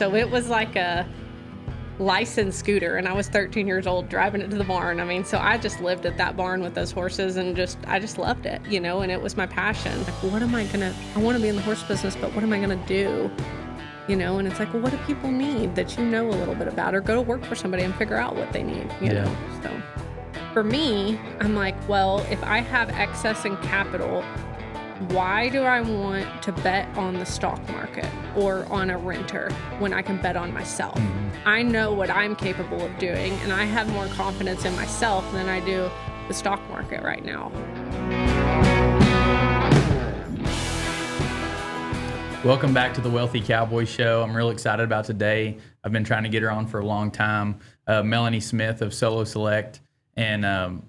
So it was like a licensed scooter, and I was 13 years old driving it to the barn. I mean, so I just lived at that barn with those horses, and I just loved it, you know, and it was my passion. Like, I want to be in the horse business, but what am I going to do? You know, and it's like, well, what do people need that you know a little bit about, or go to work for somebody and figure out what they need, you know? So for me, I'm like, well, if I have excess in capital, why do I want to bet on the stock market or on a renter when I can bet on myself? I know what I'm capable of doing, and I have more confidence in myself than I do the stock market right now. Welcome back to the Wealthy Cowboy Show. I'm real excited about today. I've been trying to get her on for a long time. Melanie Smith of Solo Select, and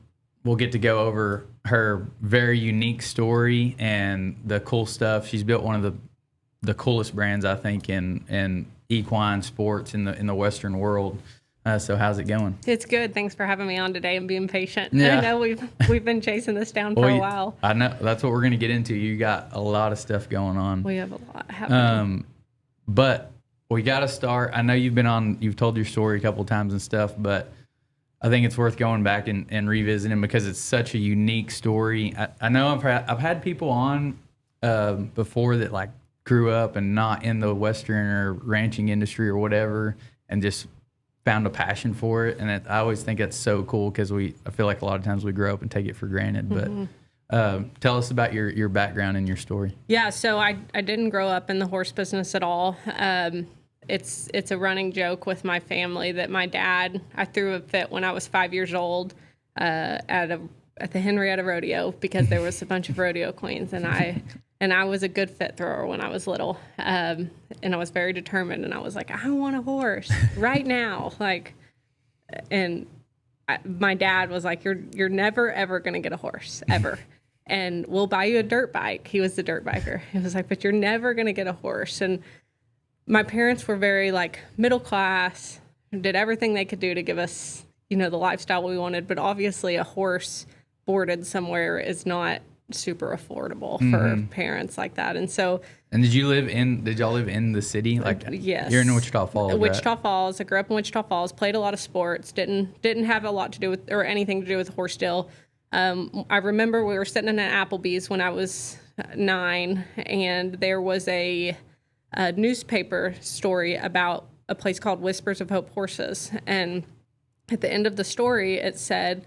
we'll get to go over her very unique story and the cool stuff. She's built one of the coolest brands, I think, in equine sports in the Western world. So how's it going? It's good. Thanks for having me on today and being patient. Yeah. I know we've been chasing this down for a while. I know. That's what we're going to get into. You got a lot of stuff going on. We have a lot happening. But we got to start. I know you've told your story a couple times and stuff, but I think it's worth going back and revisiting because it's such a unique story. I know I've had people on before that like grew up and not in the Western or ranching industry or whatever, and just found a passion for it. And I always think that's so cool because I feel like a lot of times we grow up and take it for granted. But tell us about your background and your story. Yeah, so I didn't grow up in the horse business at all. It's a running joke with my family that my dad, I threw a fit when I was 5 years old at the Henrietta Rodeo because there was a bunch of rodeo queens, and I was a good fit thrower when I was little, and I was very determined, and I was like, I want a horse right now, my dad was like, you're never ever gonna get a horse ever, and we'll buy you a dirt bike. He was the dirt biker. He was like, but you're never gonna get a horse. And my parents were very like middle class, did everything they could do to give us, you know, the lifestyle we wanted, but obviously a horse boarded somewhere is not super affordable for parents like that. And did y'all live in the city? Like, yes. You're in Wichita Falls, Wichita right? Falls. I grew up in Wichita Falls, played a lot of sports, didn't have a lot to do with, or anything to do with horse deal. I remember we were sitting in an Applebee's when I was 9, and there was a newspaper story about a place called Whispers of Hope Horses. And at the end of the story, it said,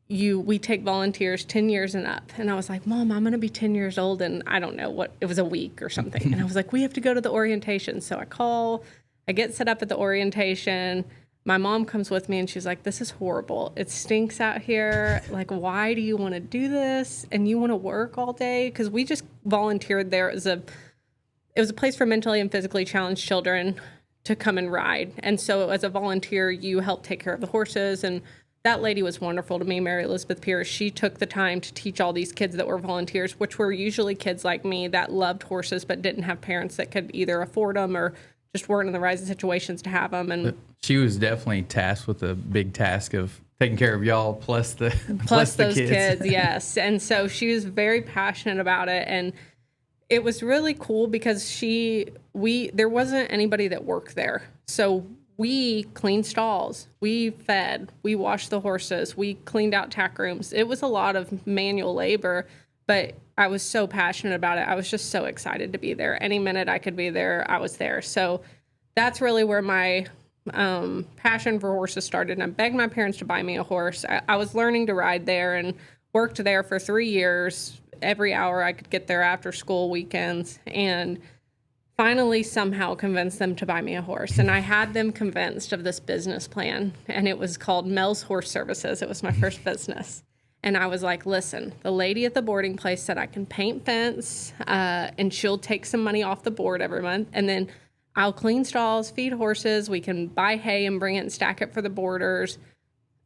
we take volunteers 10 years and up. And I was like, Mom, I'm going to be 10 years old. And I don't know what, it was a week or something. And I was like, we have to go to the orientation. So I get set up at the orientation. My mom comes with me and she's like, this is horrible. It stinks out here. Like, why do you want to do this? And you want to work all day? Because we just volunteered there. It was a place for mentally and physically challenged children to come and ride. And so as a volunteer, you help take care of the horses. And that lady was wonderful to me, Mary Elizabeth Pierce. She took the time to teach all these kids that were volunteers, which were usually kids like me that loved horses but didn't have parents that could either afford them or just weren't in the right situations to have them. And she was definitely tasked with the big task of taking care of y'all plus those kids. Yes. And so she was very passionate about it. And it was really cool because there wasn't anybody that worked there. So we cleaned stalls, we fed, we washed the horses, we cleaned out tack rooms. It was a lot of manual labor, but I was so passionate about it. I was just so excited to be there. Any minute I could be there, I was there. So that's really where my passion for horses started. And I begged my parents to buy me a horse. I was learning to ride there and worked there for 3 years. Every hour I could get there after school, weekends, and finally somehow convinced them to buy me a horse. And I had them convinced of this business plan, and it was called Mel's Horse Services. It was my first business. And I was like, listen, the lady at the boarding place said I can paint fence, and she'll take some money off the board every month, and then I'll clean stalls, feed horses, we can buy hay and bring it and stack it for the boarders.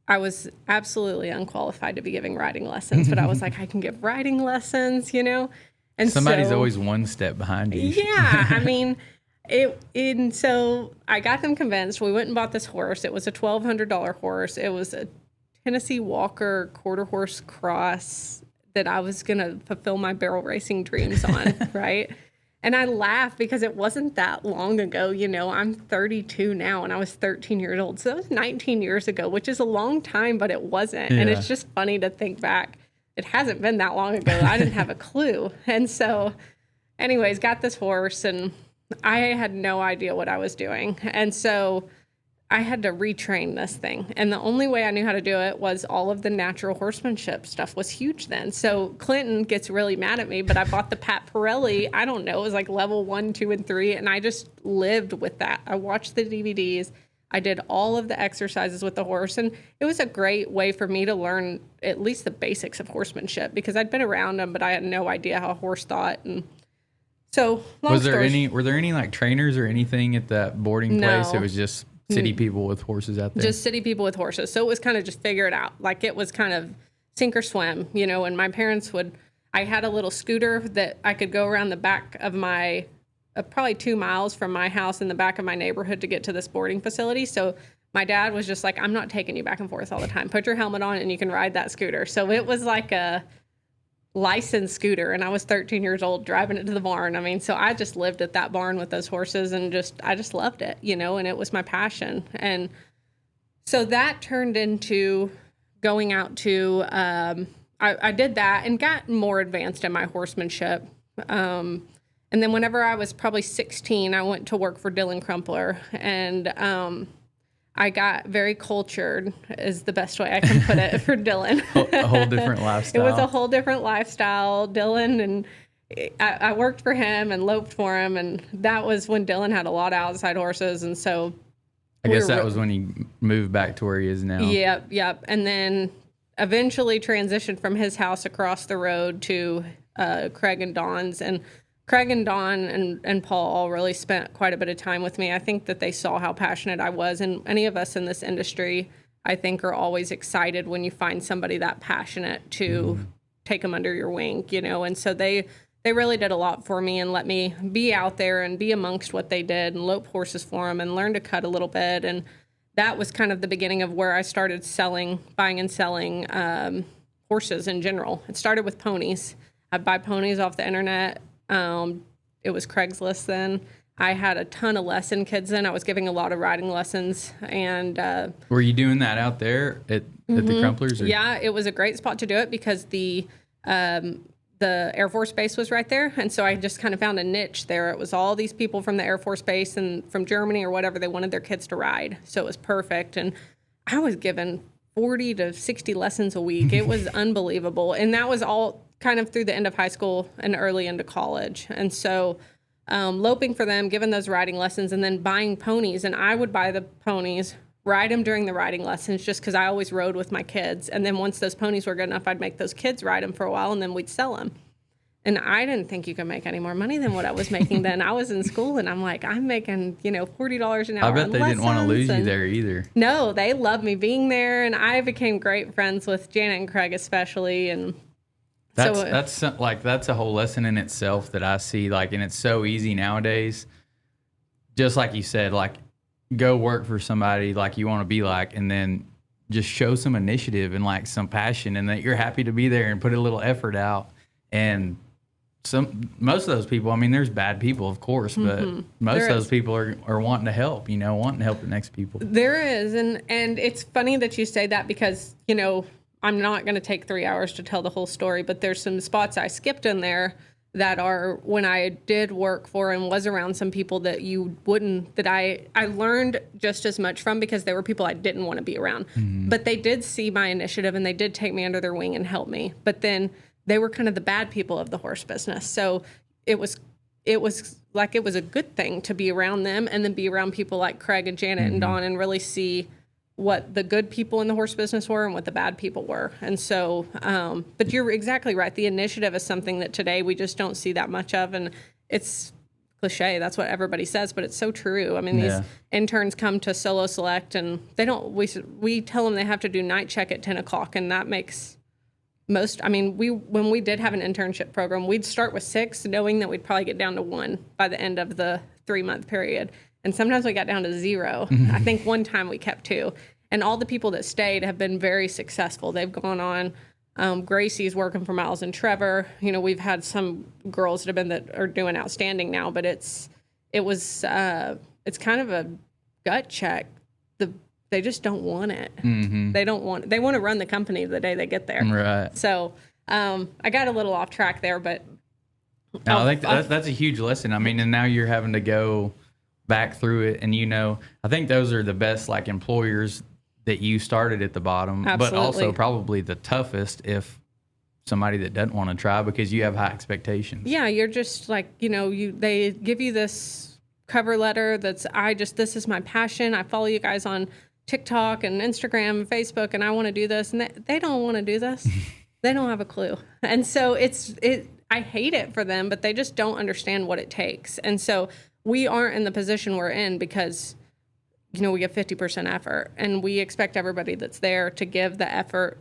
I was absolutely unqualified to be giving riding lessons, but I was like, I can give riding lessons, you know? And somebody's always one step behind you. Yeah, I mean, so I got them convinced. We went and bought this horse. It was a $1,200 horse. It was a Tennessee Walker quarter horse cross that I was going to fulfill my barrel racing dreams on, right? And I laugh because it wasn't that long ago. You know, I'm 32 now and I was 13 years old. So that was 19 years ago, which is a long time, but it wasn't. And it's just funny to think back. It hasn't been that long ago. I didn't have a clue. And so anyways, got this horse and I had no idea what I was doing. And so I had to retrain this thing. And the only way I knew how to do it was all of the natural horsemanship stuff was huge then. So Clinton gets really mad at me, but I bought the Pat Pirelli. I don't know. It was like level 1, 2, and 3. And I just lived with that. I watched the DVDs. I did all of the exercises with the horse. And it was a great way for me to learn at least the basics of horsemanship because I'd been around them, but I had no idea how a horse thought. And so were there any like trainers or anything at that boarding place? It was just city people with horses out there? Just city people with horses. So it was kind of just figure it out. Like it was kind of sink or swim, you know, and my parents I had a little scooter that I could go around the back of my, probably 2 miles from my house in the back of my neighborhood to get to this boarding facility. So my dad was just like, I'm not taking you back and forth all the time. Put your helmet on and you can ride that scooter. So it was like a licensed scooter and I was 13 years old driving it to the barn. I mean, so I just lived at that barn with those horses and I just loved it, you know, and it was my passion. And so that turned into going out to, I did that and got more advanced in my horsemanship. And then whenever I was probably 16, I went to work for Dylan Crumpler and, I got very cultured is the best way I can put it for Dylan. A whole different lifestyle. It was a whole different lifestyle. Dylan and I worked for him and loped for him. And that was when Dylan had a lot of outside horses. And so I guess that was when he moved back to where he is now. Yep. And then eventually transitioned from his house across the road to Craig and Dawn's. And Craig and Dawn and Paul all really spent quite a bit of time with me. I think that they saw how passionate I was. And any of us in this industry, I think, are always excited when you find somebody that passionate to take them under your wing, you know. And so they really did a lot for me and let me be out there and be amongst what they did and lope horses for them and learn to cut a little bit. And that was kind of the beginning of where I started buying and selling horses in general. It started with ponies. I'd buy ponies off the internet. It was Craigslist then. I had a ton of lesson kids then. I was giving a lot of riding lessons. And were you doing that out there at the Crumplers? Or? Yeah, it was a great spot to do it because the Air Force Base was right there. And so I just kind of found a niche there. It was all these people from the Air Force Base and from Germany or whatever. They wanted their kids to ride. So it was perfect. And I was given 40 to 60 lessons a week. It was unbelievable. And that was all kind of through the end of high school and early into college. And so loping for them, giving those riding lessons, and then buying ponies. And I would buy the ponies, ride them during the riding lessons just because I always rode with my kids. And then once those ponies were good enough, I'd make those kids ride them for a while and then we'd sell them. And I didn't think you could make any more money than what I was making then. I was in school and I'm like, I'm making, $40 an hour. I bet they didn't want to lose you there either. No, they loved me being there. And I became great friends with Janet and Craig especially. And that's a whole lesson in itself that I see, like, and it's so easy nowadays. Just like you said, like, go work for somebody like you want to be like, and then just show some initiative and like some passion and that you're happy to be there and put a little effort out. And most of those people, I mean, there's bad people, of course, but most of those people are wanting to help, wanting to help the next people. There is. And it's funny that you say that because, I'm not going to take 3 hours to tell the whole story, but there's some spots I skipped in there that are when I did work for and was around some people that I learned just as much from because they were people I didn't want to be around. But they did see my initiative and they did take me under their wing and help me. But then they were kind of the bad people of the horse business. So it was like it was a good thing to be around them and then be around people like Craig and Janet and Dawn and really see what the good people in the horse business were and what the bad people were. And so, but you're exactly right. The initiative is something that today we just don't see that much of. And it's cliche. That's what everybody says, but it's so true. I mean, these interns come to Solo Select and we tell them they have to do night check at 10 o'clock. And that makes when we did have an internship program, we'd start with 6 knowing that we'd probably get down to 1 by the end of the 3-month period. And sometimes we got down to 0. I think one time we kept 2. And all the people that stayed have been very successful. They've gone on Gracie's working for Miles and Trevor. You know, we've had some girls that are doing outstanding now, but it's kind of a gut check. They just don't want it. Mm-hmm. They want to run the company the day they get there. Right. So I got a little off track there, but no, I think that's a huge lesson. I mean, and now you're having to go back through it, and I think those are the best like employers that you started at the bottom, Absolutely. But also probably the toughest if somebody that doesn't want to try because you have high expectations. Yeah, you're just like, they give you this cover letter this is my passion. I follow you guys on TikTok and Instagram and Facebook, and I want to do this. And they don't want to do this. They don't have a clue. And so I hate it for them, but they just don't understand what it takes. And so we aren't in the position we're in because, we give 50% effort, and we expect everybody that's there to give the effort.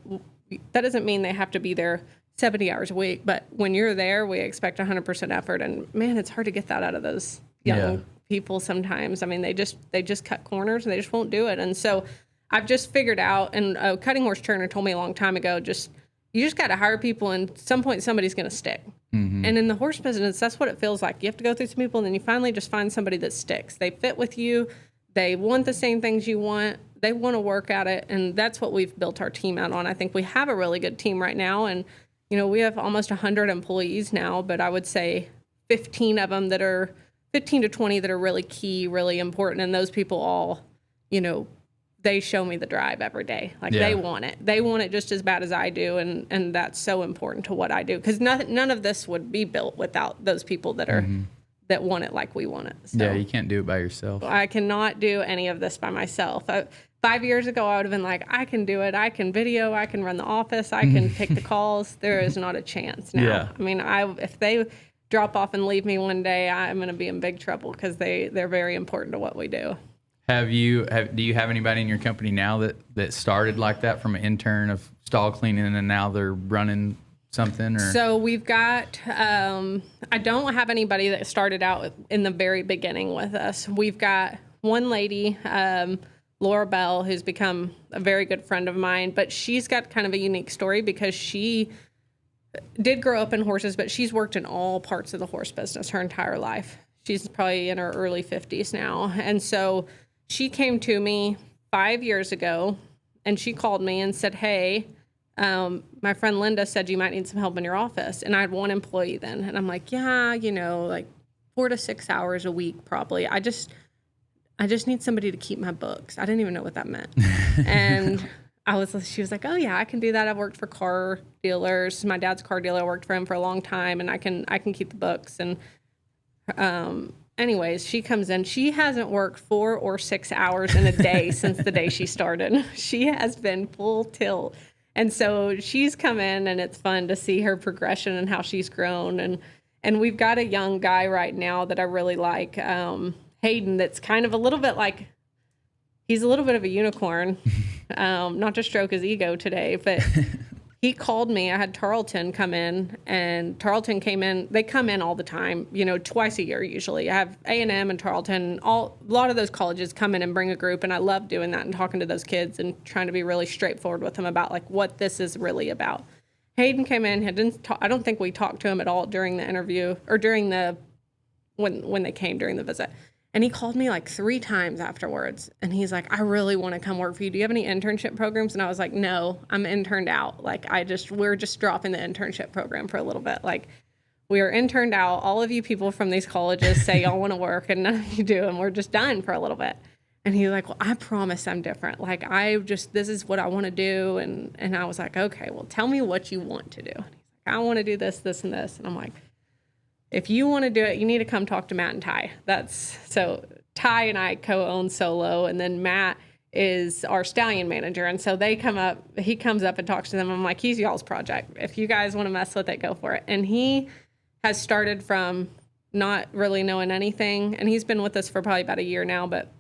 That doesn't mean they have to be there 70 hours a week, but when you're there, we expect 100% effort. And man, it's hard to get that out of those young people sometimes. I mean, they just cut corners and they just won't do it. And so I've just figured out, and a cutting horse trainer told me a long time ago, you just got to hire people, and at some point somebody's going to stick. Mm-hmm. And in the horse business, that's what it feels like. You have to go through some people, and then you finally just find somebody that sticks. They fit with you. They want the same things you want. They want to work at it. And that's what we've built our team out on. I think we have a really good team right now. And, we have almost 100 employees now, but I would say 15 to 20 that are really key, really important. And those people all, they show me the drive every day. Like they want it. They want it just as bad as I do. And that's so important to what I do. Because none of this would be built without those people that are, that want it like we want it. So yeah, you can't do it by yourself. I cannot do any of this by myself. 5 years ago, I would have been like, I can do it. I can video. I can run the office. I can pick the calls. There is not a chance now. Yeah. I mean, if they drop off and leave me one day, I'm going to be in big trouble because they're very important to what we do. Do you have anybody in your company now that started like that from an intern of stall cleaning and now they're running something? Or? So we've got, I don't have anybody that started out in the very beginning with us. We've got one lady, Laura Bell, who's become a very good friend of mine, but she's got kind of a unique story because she did grow up in horses, but she's worked in all parts of the horse business her entire life. She's probably in her early 50s now. And so she came to me 5 years ago and she called me and said, hey, my friend Linda said you might need some help in your office. And I had one employee then. And I'm like, yeah, like 4 to 6 hours a week, probably. I just need somebody to keep my books. I didn't even know what that meant. And she was like, oh yeah, I can do that. I've worked for car dealers. My dad's car dealer. I worked for him for a long time, and I can keep the books. And anyways, she comes in. She hasn't worked 4 or 6 hours in a day since the day she started. She has been full tilt. And so she's come in, and it's fun to see her progression and how she's grown. And we've got a young guy right now that I really like, Hayden, that's kind of a little bit like, he's a little bit of a unicorn, not to stroke his ego today, but he called me. I had Tarleton come in, and Tarleton came in. They come in all the time, twice a year usually. I have A&M and Tarleton. A lot of those colleges come in and bring a group, and I love doing that and talking to those kids and trying to be really straightforward with them about like what this is really about. Hayden came in. I don't think we talked to him at all during the interview or during when they came during the visit. And he called me like 3 times afterwards. And he's like, I really want to come work for you. Do you have any internship programs? And I was like, no, I'm interned out. Like we're just dropping the internship program for a little bit. Like we are interned out. All of you people from these colleges say y'all want to work and none of you do. And we're just done for a little bit. And he's like, well, I promise I'm different. Like this is what I want to do. And I was like, okay, well, tell me what you want to do. And he's like, I want to do this, this, and this. And I'm like, if you want to do it, you need to come talk to Matt and Ty. So Ty and I co-own Solo, and then Matt is our stallion manager. And so he comes up and talks to them. I'm like, he's y'all's project. If you guys want to mess with it, go for it. And he has started from not really knowing anything. And he's been with us for probably about a year now, but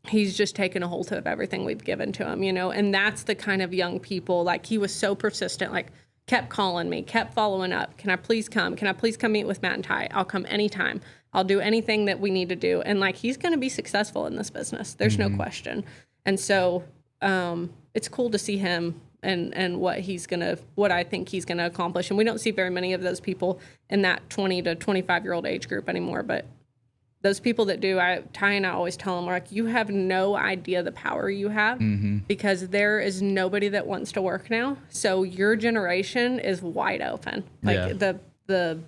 he's just taken a hold of everything we've given to him, and that's the kind of young people, like he was so persistent, like kept calling me, kept following up. Can I please come? Can I please come meet with Matt and Ty? I'll come anytime. I'll do anything that we need to do. And like, he's going to be successful in this business. There's no question. And so, it's cool to see him and what I think he's gonna accomplish. And we don't see very many of those people in that 20 to 25-year-old age group anymore. But those people that do, Ty and I always tell them, we're like, you have no idea the power you have, because there is nobody that wants to work now. So your generation is wide open. Like the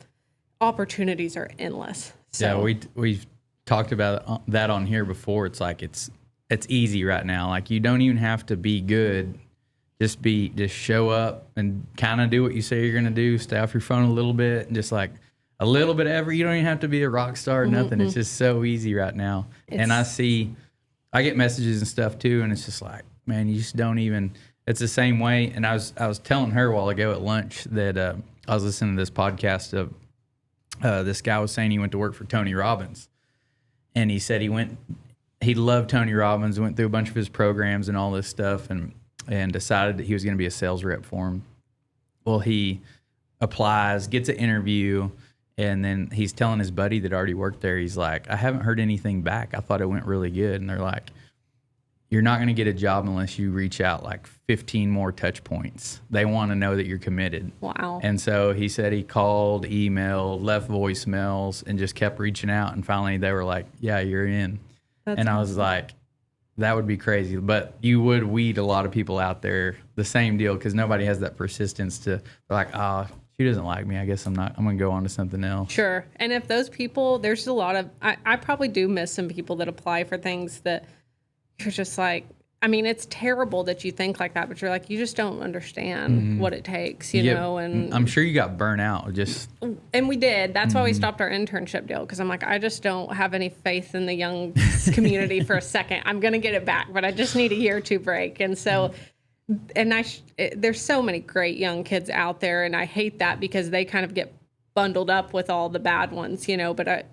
opportunities are endless. So. Yeah, we've talked about that on here before. It's like it's easy right now. Like you don't even have to be good. Just show up and kind of do what you say you're gonna do. Stay off your phone a little bit, and just like a little bit of you don't even have to be a rock star or nothing. It's just so easy right now. And I get messages and stuff too, and it's just like, man, you just don't even. It's the same way. And I was telling her a while ago at lunch that I was listening to this podcast of this guy was saying he went to work for Tony Robbins, and he said he loved Tony Robbins, went through a bunch of his programs and all this stuff, and decided that he was going to be a sales rep for him. Well, he applies, gets an interview. And then he's telling his buddy that already worked there, he's like, I haven't heard anything back. I thought it went really good. And they're like, you're not going to get a job unless you reach out like 15 more touch points. They want to know that you're committed. Wow. And so he said he called, emailed, left voicemails, and just kept reaching out. And finally they were like, yeah, you're in. And I was like, that would be crazy. But you would weed a lot of people out there, the same deal, because nobody has that persistence to, they're like, she doesn't like me. I guess I'm going to go on to something else. Sure. And if those people, there's a lot of, I probably do miss some people that apply for things that you're just like, I mean, it's terrible that you think like that, but you're like, you just don't understand what it takes, you know? And I'm sure you got burnt out and we did. That's why we stopped our internship deal. Cause I'm like, I just don't have any faith in the young community for a second. I'm going to get it back, but I just need a year or two break. And so, and there's so many great young kids out there, and I hate that because they kind of get bundled up with all the bad ones, you know, but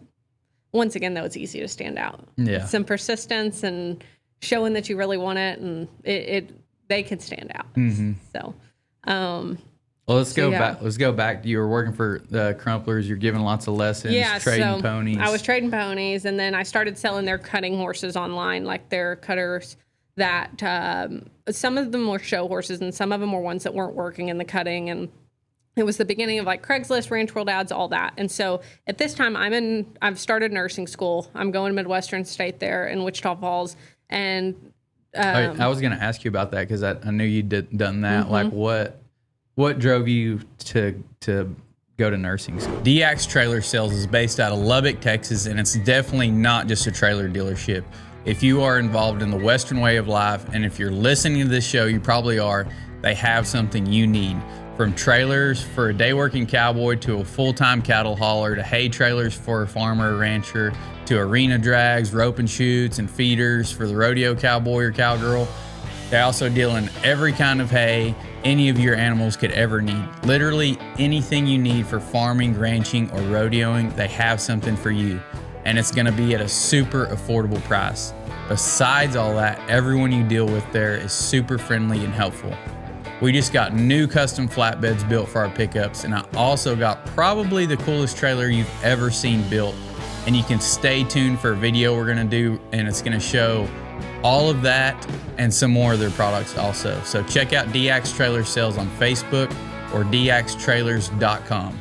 once again, though, it's easy to stand out. Yeah. Some persistence and showing that you really want it, and they can stand out. So, well, let's go back. Let's go back. You were working for the Crumplers. You're giving lots of lessons, trading ponies. I was trading ponies, and then I started selling their cutting horses online, like their cutters that some of them were show horses and some of them were ones that weren't working in the cutting. And it was the beginning of like Craigslist, Ranch World ads, all that. And so at this time I've started nursing school. I'm going to Midwestern State there in Wichita Falls. And I was going to ask you about that, because I knew you'd done that. Like what drove you to go to nursing school? DX Trailer Sales is based out of Lubbock, Texas, and it's definitely not just a trailer dealership. If you are involved in the Western way of life, and if you're listening to this show, you probably are, they have something you need. From trailers for a day working cowboy to a full-time cattle hauler to hay trailers for a farmer or rancher to arena drags, rope and chutes, and feeders for the rodeo cowboy or cowgirl. They also deal in every kind of hay any of your animals could ever need. Literally anything you need for farming, ranching, or rodeoing, they have something for you. And it's going to be at a super affordable price. Besides all that, everyone you deal with there is super friendly and helpful. We just got new custom flatbeds built for our pickups, and I also got probably the coolest trailer you've ever seen built. And you can stay tuned for a video we're going to do, and it's going to show all of that and some more of their products also. So check out DX Trailer Sales on Facebook or dxtrailers.com.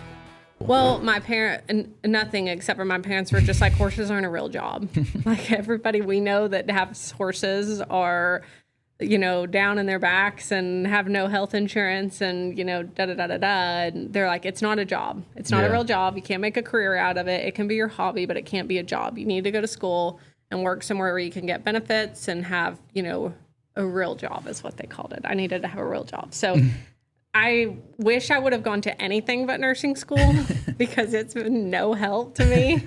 Well, nothing except for my parents were just like, horses aren't a real job. Like everybody we know that has horses are, you know, down in their backs and have no health insurance and, you know, da-da-da-da-da. And they're like, it's not a job. It's not a real job. You can't make a career out of it. It can be your hobby, but it can't be a job. You need to go to school and work somewhere where you can get benefits and have, you know, a real job is what they called it. I needed to have a real job. So I wish I would have gone to anything but nursing school because it's been no help to me.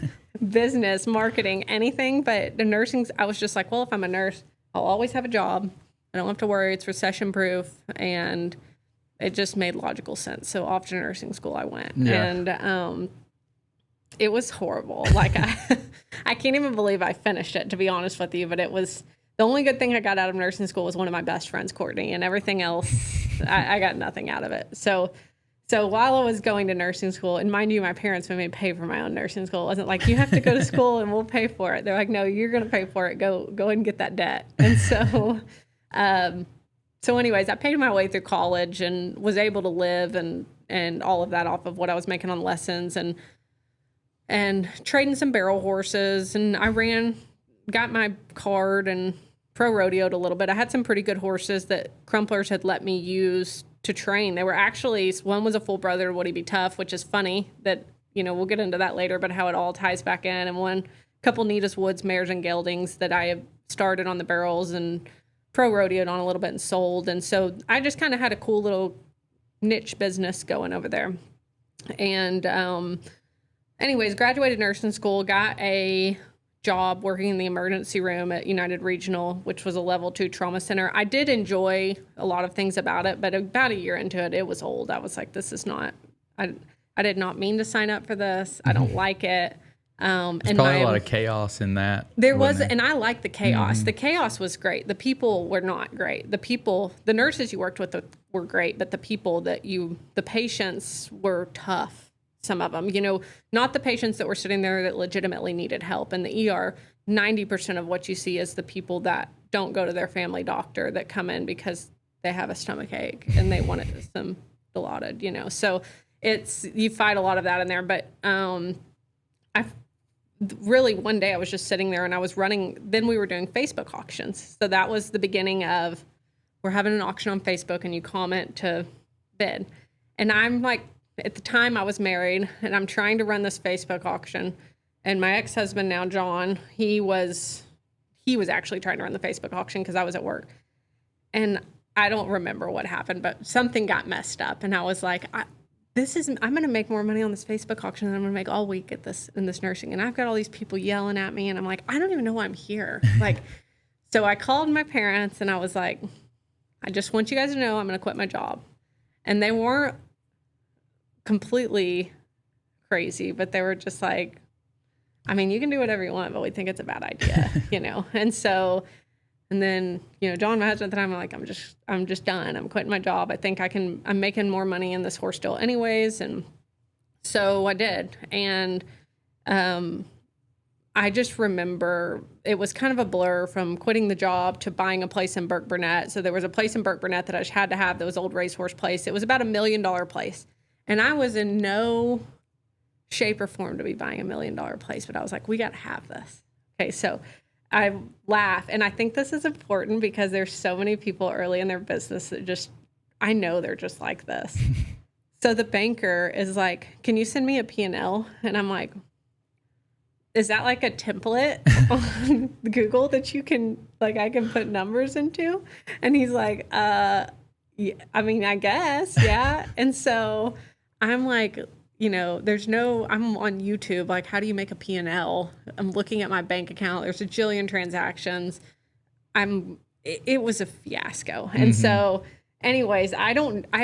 Business, marketing, anything. But the nursing, I was just like, well, if I'm a nurse, I'll always have a job. I don't have to worry. It's recession proof. And it just made logical sense. So off to nursing school I went. Yeah. And it was horrible. Like I can't even believe I finished it, to be honest with you. But it was, the only good thing I got out of nursing school was one of my best friends, Courtney, and everything else, I got nothing out of it. So while I was going to nursing school, and mind you, my parents made me pay for my own nursing school. It wasn't like, you have to go to school and we'll pay for it. They're like, no, you're going to pay for it. Go and get that debt. And so So anyways, I paid my way through college and was able to live and all of that off of what I was making on lessons and trading some barrel horses. And I got my card and pro rodeoed a little bit. I had some pretty good horses that Crumplers had let me use to train. They were actually, one was a full brother of Would He Be Tough, which is funny that, we'll get into that later, but how it all ties back in. And couple Nita's Woods mares and geldings that I have started on the barrels and pro rodeoed on a little bit and sold. And so I just kind of had a cool little niche business going over there. And anyways, graduated nursing school, got a job working in the emergency room at United Regional, which was a level 2 trauma center. I did enjoy a lot of things about it, but about a year into it, it was old. I was like, this is not, I did not mean to sign up for this. I don't like it. There's probably a lot of chaos in that. There was, and I liked the chaos. Mm-hmm. The chaos was great. The people were not great. The nurses you worked with were great, but the people the patients were tough. Some of them, not the patients that were sitting there that legitimately needed help. In the ER, 90% of what you see is the people that don't go to their family doctor that come in because they have a stomach ache and they want some Dilaudid, So you fight a lot of that in there. But really one day I was just sitting there and I was running, then we were doing Facebook auctions. So that was the beginning of, we're having an auction on Facebook and you comment to bid. And I'm like, at the time I was married and I'm trying to run this Facebook auction, and my ex-husband now, John, he was actually trying to run the Facebook auction because I was at work. And I don't remember what happened, but something got messed up. And I was like, I'm going to make more money on this Facebook auction than I'm going to make all week in this nursing. And I've got all these people yelling at me and I'm like, I don't even know why I'm here. So I called my parents and I was like, I just want you guys to know I'm going to quit my job. And they weren't completely crazy, but they were just like, I mean, you can do whatever you want, but we think it's a bad idea, And so, and then, John, my husband at the time, I'm like, I'm just done. I'm quitting my job. I think I'm making more money in this horse deal anyways. And so I did. And, I just remember it was kind of a blur from quitting the job to buying a place in Burke Burnett. So there was a place in Burke Burnett that I just had to have, that was old racehorse place. It was about $1 million place. And I was in no shape or form to be buying $1 million place, but I was like, we got to have this. Okay, so I laugh. And I think this is important because there's so many people early in their business that I know they're just like this. So the banker is like, can you send me a P&L? And I'm like, is that like a template on Google that you can, I can put numbers into? And he's like, yeah, I mean, I guess, yeah. And so I'm like, I'm on YouTube, like, how do you make a P&L? I'm looking at my bank account. There's a jillion transactions. It was a fiasco. And so anyways, I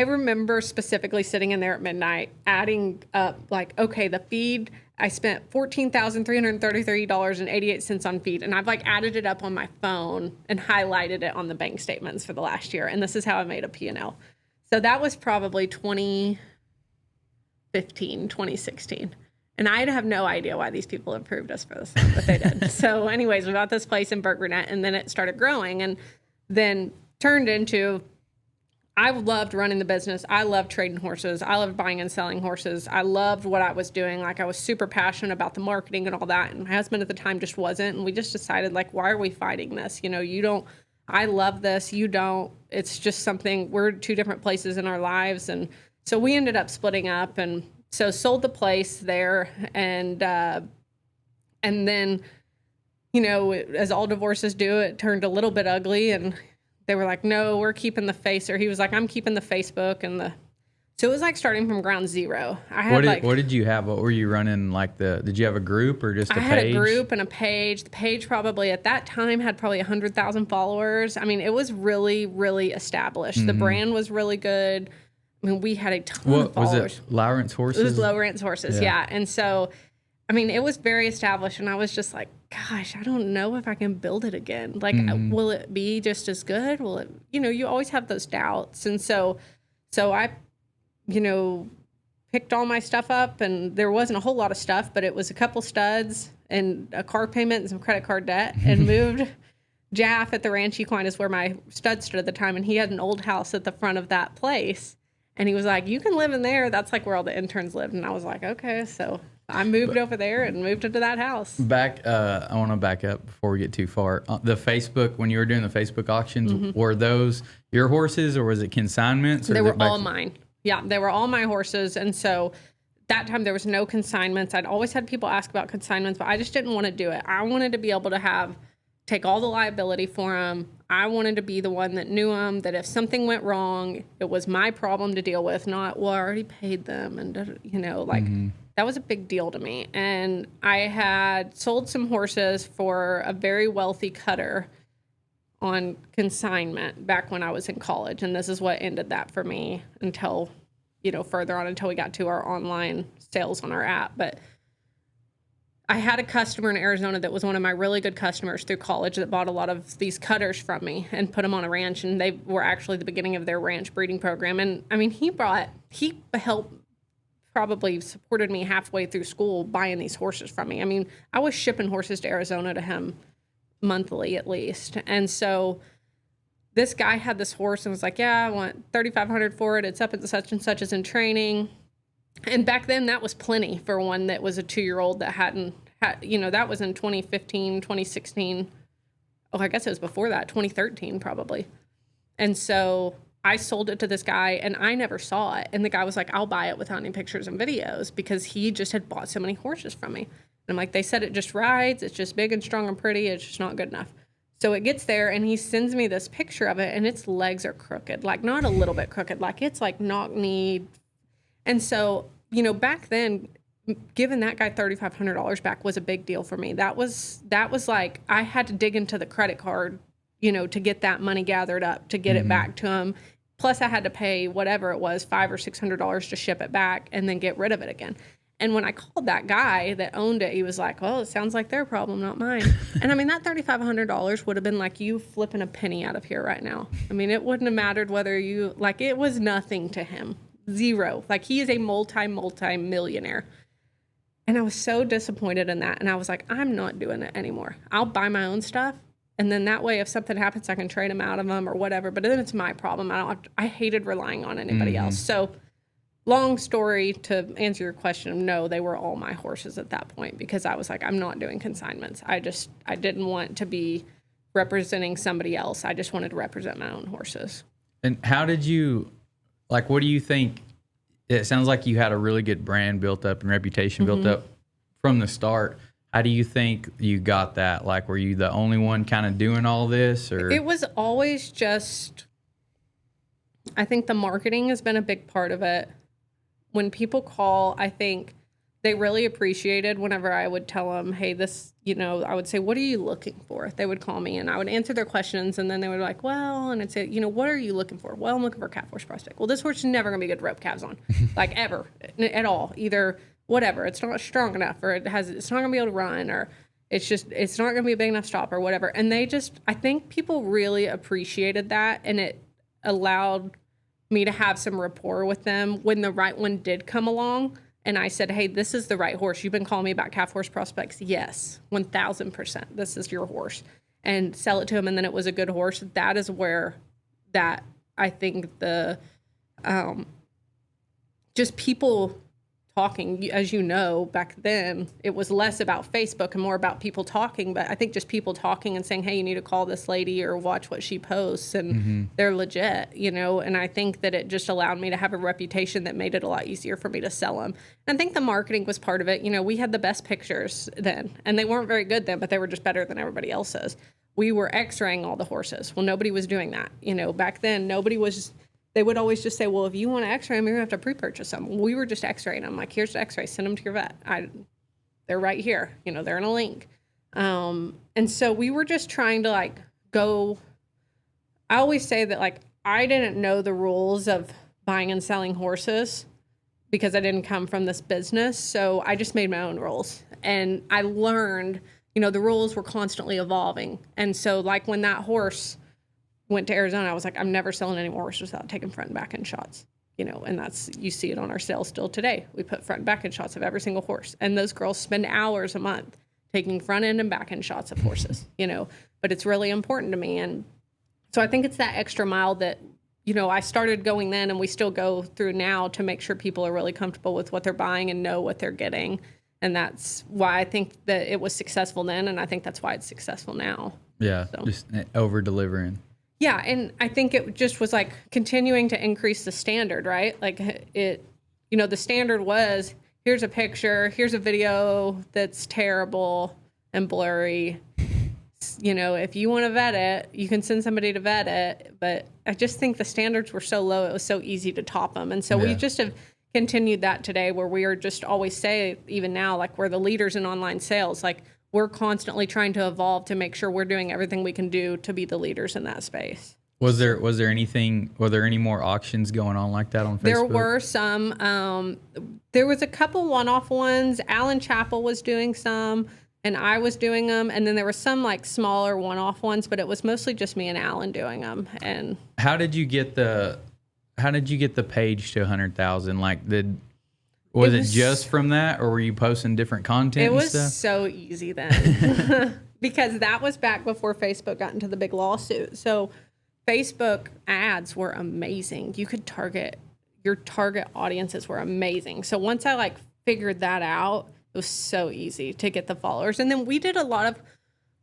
remember specifically sitting in there at midnight, adding up okay, the feed, I spent $14,333.88 on feed. And I've added it up on my phone and highlighted it on the bank statements for the last year. And this is how I made a P&L. So that was probably 2016. And I have no idea why these people approved us for this, but they did. So anyways, we got this place in Burke Burnett, and then it started growing and then turned into, I loved running the business. I loved trading horses. I loved buying and selling horses. I loved what I was doing. I was super passionate about the marketing and all that. And my husband at the time just wasn't. And we just decided, why are we fighting this? You don't, I love this. You don't. It's just something, we're two different places in our lives. And so we ended up splitting up, and so sold the place there. And then, as all divorces do, it turned a little bit ugly, and they were like, no, we're keeping the face, or he was like, I'm keeping the Facebook so it was starting from ground zero. I had what did you have? What were you running? Did you have a group or just a page? I had a group and a page. The page probably at that time had probably 100,000 followers. I mean, it was really, really established. The brand was really good. I mean, we had a ton of followers. Was it Lowrance Horses? It was Lowrance Horses, yeah. And so, I mean, it was very established, and I was just like, gosh, I don't know if I can build it again. Will it be just as good? Will it, you always have those doubts. And so I, picked all my stuff up, and there wasn't a whole lot of stuff, but it was a couple studs and a car payment and some credit card debt, and Jaff at the Ranch Equine is where my stud stood at the time, and he had an old house at the front of that place. And he was like, you can live in there. That's like where all the interns lived. And I was like, okay. So I moved over there and moved into that house. I want to back up before we get too far. The Facebook, when you were doing the Facebook auctions, were those your horses or was it consignments? Or they were all mine. Yeah, they were all my horses. And so that time there was no consignments. I'd always had people ask about consignments, but I just didn't want to do it. I wanted to be able to take all the liability for them. I wanted to be the one that knew them, that if something went wrong, it was my problem to deal with, not, well, I already paid them. And, you know, like that was a big deal to me. And I had sold some horses for a very wealthy cutter on consignment back when I was in college. And this is what ended that for me until, you know, further on, until we got to our online sales on our app. But I had a customer in Arizona that was one of my really good customers through college that bought a lot of these cutters from me and put them on a ranch. And they were actually the beginning of their ranch breeding program. And I mean, he helped, probably supported me halfway through school buying these horses from me. I mean, I was shipping horses to Arizona to him monthly at least. And so this guy had this horse and was like, yeah, I want $3,500 for it. It's up at such and such is in training. And back then that was plenty for one that was a 2-year-old that hadn't had, you know, that was in 2015, 2016. Oh, I guess it was before that, 2013 probably. And so I sold it to this guy and I never saw it. And the guy was like, I'll buy it without any pictures and videos, because he just had bought so many horses from me. And I'm like, they said it just rides. It's just big and strong and pretty. It's just not good enough. So it gets there and he sends me this picture of it and its legs are crooked, like not a little bit crooked, like it's like knock-kneed. And so, you know, back then, giving that guy $3,500 back was a big deal for me. That was like, I had to dig into the credit card, you know, to get that money gathered up, to get it back to him. Plus I had to pay whatever it was, $500 or $600 to ship it back and then get rid of it again. And when I called that guy that owned it, he was like, well, it sounds like their problem, not mine. And I mean, that $3,500 would have been like you flipping a penny out of here right now. I mean, it wouldn't have mattered whether you, like, it was nothing to him. Zero. Like, he is a multi-millionaire. And I was so disappointed in that. And I was like, I'm not doing it anymore. I'll buy my own stuff. And then that way, if something happens, I can trade them out of them or whatever. But then it's my problem. I hated relying on anybody else. So long story to answer your question, no, they were all my horses at that point, because I was like, I'm not doing consignments. I didn't want to be representing somebody else. I just wanted to represent my own horses. And how did you, like, what do you think? It sounds like you had a really good brand built up and reputation built up from the start. How do you think you got that? Like, were you the only one kind of doing all this, or? It was always just, I think the marketing has been a big part of it. When people call, I think they really appreciated whenever I would tell them, hey, this, you know, I would say, what are you looking for? They would call me and I would answer their questions, and then they would be like, well, and I'd say, you know, what are you looking for? Well, I'm looking for a calf horse prospect. Well, this horse is never going to be good to rope calves on, like ever, at all. Either whatever, it's not strong enough, or it's not going to be able to run, or it's not going to be a big enough stop or whatever. And I think people really appreciated that, and it allowed me to have some rapport with them when the right one did come along. And I said, hey, this is the right horse. You've been calling me about calf horse prospects. Yes, 1,000%. This is your horse. And sell it to him. And then it was a good horse. That is where that, I think the, just people talking, as you know, back then, it was less about Facebook and more about people talking. But I think just people talking and saying, hey, you need to call this lady or watch what she posts, and they're legit, you know. And I think that it just allowed me to have a reputation that made it a lot easier for me to sell them. And I think the marketing was part of it. You know, we had the best pictures then, and they weren't very good then, but they were just better than everybody else's. We were x-raying all the horses. Well, nobody was doing that. You know, back then, nobody was. They would always just say, well, if you want to x-ray them, you're going to have to pre-purchase them. We were just x-raying them. Like, here's the x-ray. Send them to your vet. They're right here. You know, they're in a link. And so we were just trying to, like, go. I always say that, like, I didn't know the rules of buying and selling horses because I didn't come from this business. So I just made my own rules. And I learned, you know, the rules were constantly evolving. And so, like, when that horse went to Arizona, I was like, I'm never selling any more horses without taking front and back end shots, you know, and you see it on our sales still today. We put front and back end shots of every single horse. And those girls spend hours a month taking front end and back end shots of horses, you know, but it's really important to me. And so I think it's that extra mile that, you know, I started going then and we still go through now to make sure people are really comfortable with what they're buying and know what they're getting. And that's why I think that it was successful then. And I think that's why it's successful now. Yeah. So. Just over delivering. Yeah. And I think it just was like continuing to increase the standard, right? Like it, you know, the standard was, here's a picture, here's a video that's terrible and blurry. You know, if you want to vet it, you can send somebody to vet it. But I just think the standards were so low, it was so easy to top them. And so we just have continued that today, where we are just always say, even now, like we're the leaders in online sales. Like we're constantly trying to evolve to make sure we're doing everything we can do to be the leaders in that space. Were there any more auctions going on like that on Facebook? There were some. There was a couple one-off ones. Alan Chappell was doing some, and I was doing them. And then there were some like smaller one-off ones, but it was mostly just me and Alan doing them. And how did you get the page to 100,000? Like, was it just from that, or were you posting different content? It was and stuff? So easy then, because that was back before Facebook got into the big lawsuit. So Facebook ads were amazing. You could your target audiences were amazing. So once I like figured that out, it was so easy to get the followers. And then we did a lot of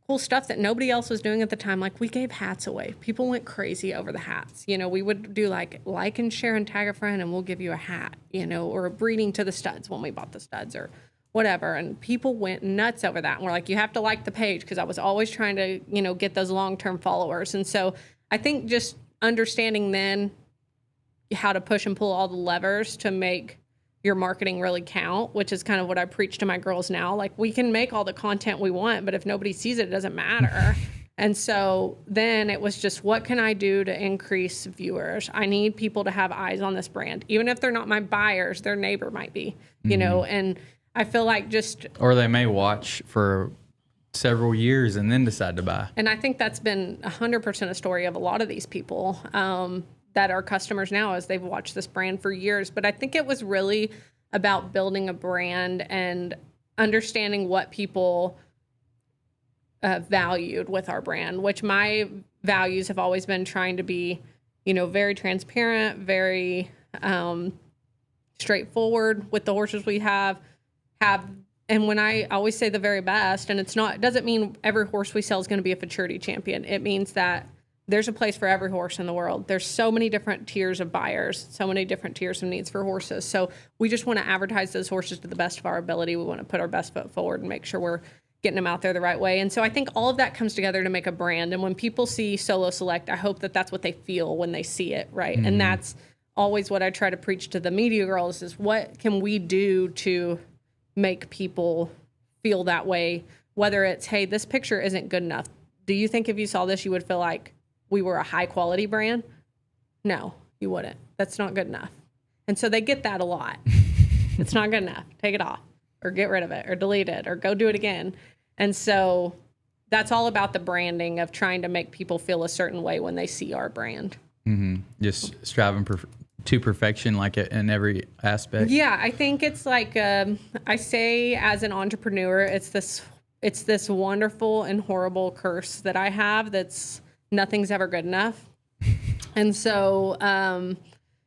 cool stuff that nobody else was doing at the time. Like we gave hats away. People went crazy over the hats. You know, we would do like and share and tag a friend and we'll give you a hat, you know, or a breeding to the studs when we bought the studs or whatever. And people went nuts over that. And we're like, you have to like the page, because I was always trying to, you know, get those long-term followers. And so I think just understanding then how to push and pull all the levers to make your marketing really count, which is kind of what I preach to my girls now. Like we can make all the content we want, but if nobody sees it, it doesn't matter. And so then it was just, what can I do to increase viewers? I need people to have eyes on this brand. Even if they're not my buyers, their neighbor might be, you know, and I feel like or they may watch for several years and then decide to buy. And I think that's been 100% a story of a lot of these people that are customers now, as they've watched this brand for years. But I think it was really about building a brand and understanding what people valued with our brand, which my values have always been trying to be, you know, very transparent, very straightforward with the horses we have. And when I always say the very best, and it doesn't mean every horse we sell is going to be a futurity champion. It means that there's a place for every horse in the world. There's so many different tiers of buyers, so many different tiers of needs for horses. So we just want to advertise those horses to the best of our ability. We want to put our best foot forward and make sure we're getting them out there the right way. And so I think all of that comes together to make a brand. And when people see Solo Select, I hope that that's what they feel when they see it, right? Mm-hmm. And that's always what I try to preach to the media girls is, what can we do to make people feel that way? Whether it's, hey, this picture isn't good enough. Do you think if you saw this, you would feel like we were a high quality brand? No, you wouldn't. That's not good enough. And so they get that a lot. It's not good enough. Take it off, or get rid of it, or delete it, or go do it again. And so that's all about the branding of trying to make people feel a certain way when they see our brand. Mm-hmm. Just striving to perfection, like in every aspect. Yeah, I think it's like I say, as an entrepreneur, it's this wonderful and horrible curse that I have. That's nothing's ever good enough. And so,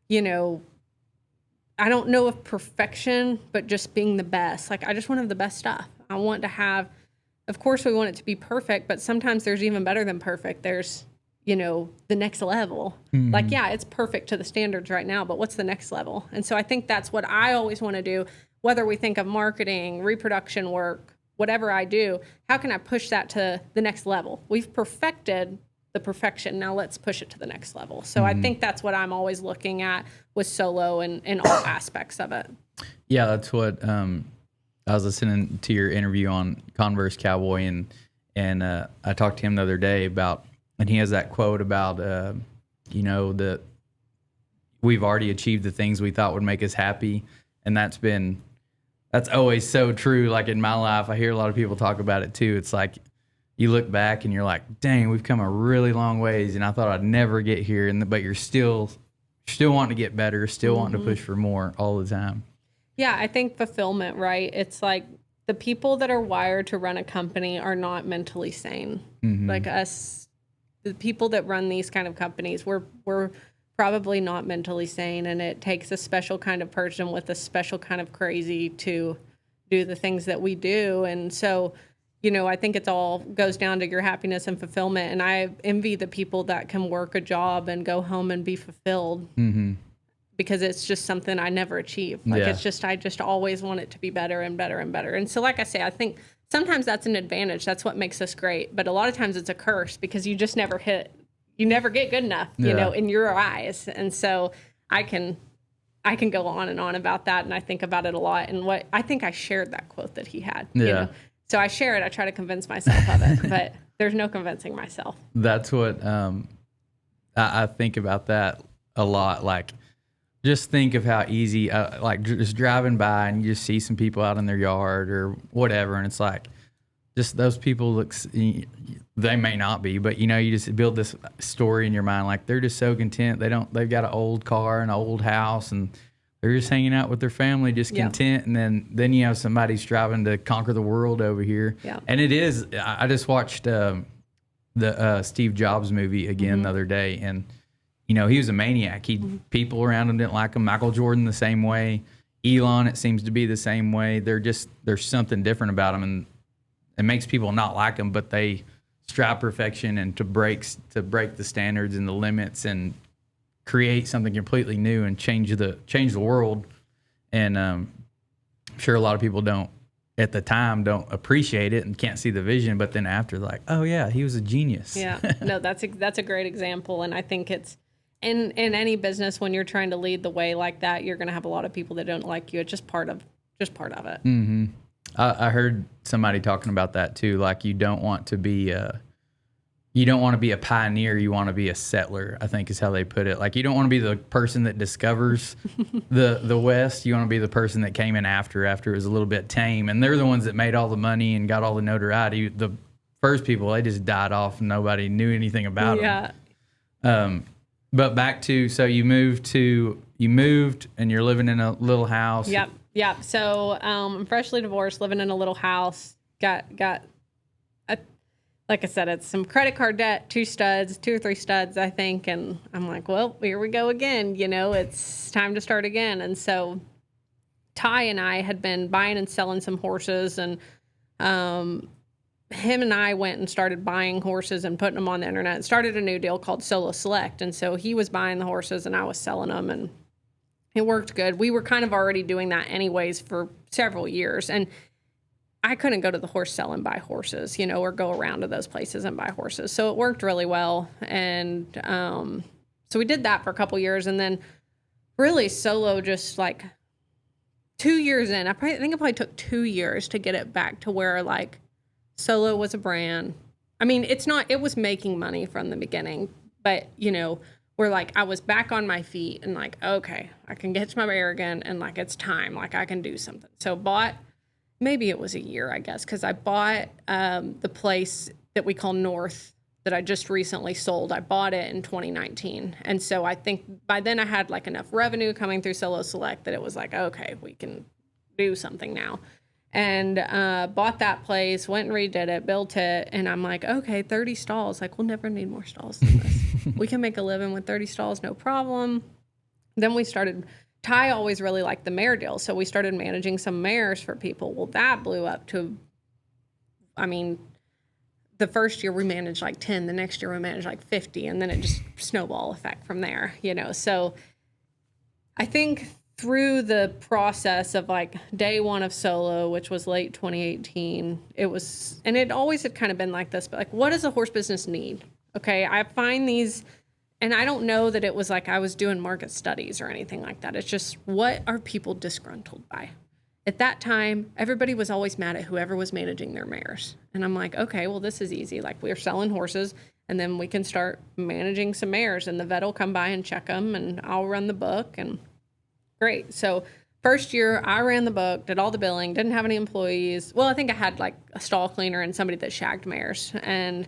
you know, I don't know if perfection, but just being the best. Like, I just want to have the best stuff. I want to have, of course, we want it to be perfect, but sometimes there's even better than perfect. There's, you know, the next level. Mm-hmm. Like, yeah, it's perfect to the standards right now, but what's the next level? And so I think that's what I always want to do, whether we think of marketing, reproduction work, whatever I do, how can I push that to the next level? We've perfected the perfection. Now let's push it to the next level. So I think that's what I'm always looking at with Solo and all aspects of it. Yeah, that's what I was listening to your interview on Converse Cowboy, and I talked to him the other day about, and he has that quote about, you know, that we've already achieved the things we thought would make us happy. And that's always so true. Like in my life, I hear a lot of people talk about it too. It's like, you look back and you're like, dang, we've come a really long ways, and I thought I'd never get here. But you're still wanting to get better, still wanting to push for more all the time. Yeah, I think fulfillment, right? It's like the people that are wired to run a company are not mentally sane. Like us, the people that run these kind of companies, we're probably not mentally sane, and it takes a special kind of person with a special kind of crazy to do the things that we do. And so, you know, I think it's all goes down to your happiness and fulfillment. And I envy the people that can work a job and go home and be fulfilled, because it's just something I never achieved. Like, it's just, I just always want it to be better and better and better. And so, like I say, I think sometimes that's an advantage. That's what makes us great. But a lot of times it's a curse, because you just never you never get good enough, you know, in your eyes. And so I can go on and on about that. And I think about it a lot. And I think I shared that quote that he had, you know? So I share it. I try to convince myself of it, but there's no convincing myself. That's what I think about that a lot. Like, just think of how easy, like just driving by and you just see some people out in their yard or whatever. And it's like, just those people they may not be, but you know, you just build this story in your mind. Like, they're just so content. They've got an old car and an old house, and they're just hanging out with their family, just content. And then you have somebody striving to conquer the world over here. Yeah. And it is, I just watched the Steve Jobs movie again the other day, and you know, he was a maniac. People around him didn't like him. Michael Jordan the same way. Elon, it seems to be the same way. There's something different about him, and it makes people not like him, but they strive perfection and to break the standards and the limits and create something completely new and change the world. And I'm sure a lot of people at the time don't appreciate it and can't see the vision, but then after, like, oh yeah, he was a genius. Yeah, no, that's a great example. And I think it's in any business, when you're trying to lead the way like that, you're going to have a lot of people that don't like you. It's just part of it. I heard somebody talking about that too. Like, you don't want to be a pioneer. You want to be a settler, I think is how they put it. Like, you don't want to be the person that discovers the West. You want to be the person that came in after it was a little bit tame. And they're the ones that made all the money and got all the notoriety. The first people, they just died off and nobody knew anything about them. But back to, so you moved and you're living in a little house. Yep. So I'm freshly divorced, living in a little house. Got like I said, it's some credit card debt, 2 or 3 studs, I think. And I'm like, well, here we go again. You know, it's time to start again. And so Ty and I had been buying and selling some horses, and him and I went and started buying horses and putting them on the internet and started a new deal called Solo Select. And so he was buying the horses and I was selling them, and it worked good. We were kind of already doing that anyways for several years. And I couldn't go to the horse sell and buy horses, you know, or go around to those places and buy horses. So it worked really well. And so we did that for a couple years. And then really Solo, just like 2 years in, I think it probably took 2 years to get it back to where like Solo was a brand. I mean, it was making money from the beginning, but you know, we're like, I was back on my feet and like, okay, I can get to my bear again, and like, it's time, like I can do something. So maybe it was a year, I guess, because I bought the place that we call North that I just recently sold. I bought it in 2019. And so I think by then I had like enough revenue coming through Solo Select that it was like, okay, we can do something now. And bought that place, went and redid it, built it. And I'm like, okay, 30 stalls. Like, we'll never need more stalls than this. We can make a living with 30 stalls, no problem. Then we started, Ty always really liked the mare deal. So we started managing some mares for people. Well, that blew up to, I mean, the first year we managed like 10, the next year we managed like 50, and then it just snowball effect from there, you know? So I think through the process of like day one of Solo, which was late 2018, it always had kind of been like this, but like, what does a horse business need? Okay. I find these, and I don't know that it was like I was doing market studies or anything like that. It's just, what are people disgruntled by? At that time, everybody was always mad at whoever was managing their mares. And I'm like, okay, well, this is easy. Like, we're selling horses, and then we can start managing some mares, and the vet will come by and check them, and I'll run the book, and great. So first year, I ran the book, did all the billing, didn't have any employees. Well, I think I had like a stall cleaner and somebody that shagged mares, and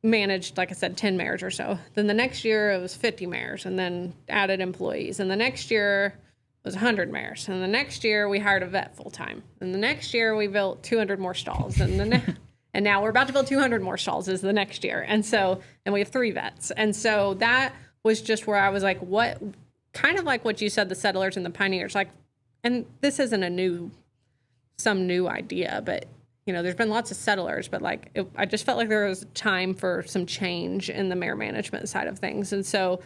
managed, like I said, 10 mares or so. Then the next year, it was 50 mares, and then added employees. And the next year, was 100 mares. And the next year we hired a vet full time. And the next year we built 200 more stalls. And now we're about to build 200 more stalls is the next year. And we have 3 vets. And so that was just where I was like, what, kind of like what you said, the settlers and the pioneers, like, and this isn't some new idea, but there's been lots of settlers, but I just felt like there was time for some change in the mare management side of things. And so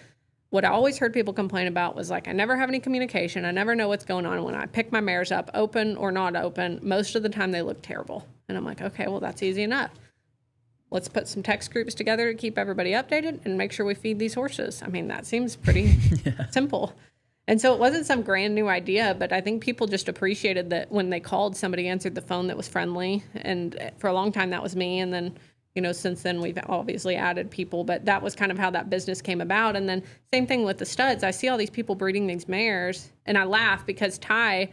what I always heard people complain about was like, I never have any communication. I never know what's going on. When I pick my mares up, open or not open, most of the time they look terrible. And I'm like, okay, well, that's easy enough. Let's put some text groups together to keep everybody updated and make sure we feed these horses. I mean, that seems pretty simple. And so it wasn't some grand new idea, but I think people just appreciated that when they called, somebody answered the phone that was friendly. And for a long time, that was me. And then, since then we've obviously added people, but that was kind of how that business came about. And then same thing with the studs. I see all these people breeding these mares and I laugh because Ty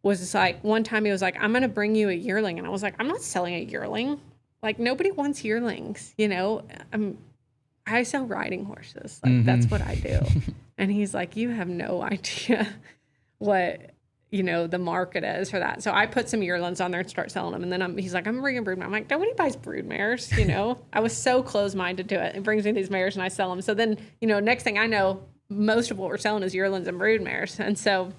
was like, one time he was like, I'm going to bring you a yearling. And I was like, I'm not selling a yearling. Like, nobody wants yearlings, I sell riding horses. Like, that's what I do. And he's like, you have no idea what, the market is for that. So I put some yearlings on there and start selling them. And then he's like, I'm bringing brood. I'm like, nobody buys brood mares, I was so close-minded to it. It brings me these mares and I sell them. So then, next thing I know, most of what we're selling is yearlings and brood mares. And so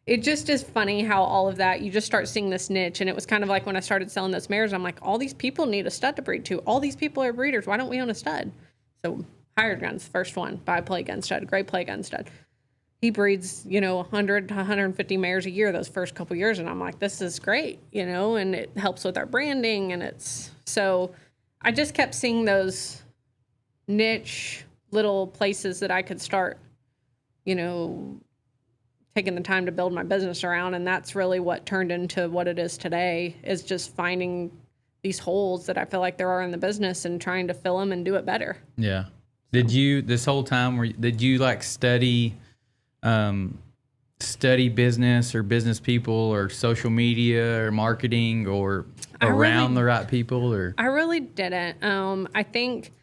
it just is funny how all of that, you just start seeing this niche. And it was kind of like when I started selling those mares, I'm like, all these people need a stud to breed to. All these people are breeders. Why don't we own a stud? So Hired Gun's first one, by play gun stud, great play gun stud. He breeds, 100 to 150 mares a year those first couple years. And I'm like, this is great, and it helps with our branding. And so I just kept seeing those niche little places that I could start, taking the time to build my business around. And that's really what turned into what it is today, is just finding these holes that I feel like there are in the business and trying to fill them and do it better. Yeah. Did you, this whole time, did you study business or business people or social media or marketing or around the right people? Or I really didn't. I think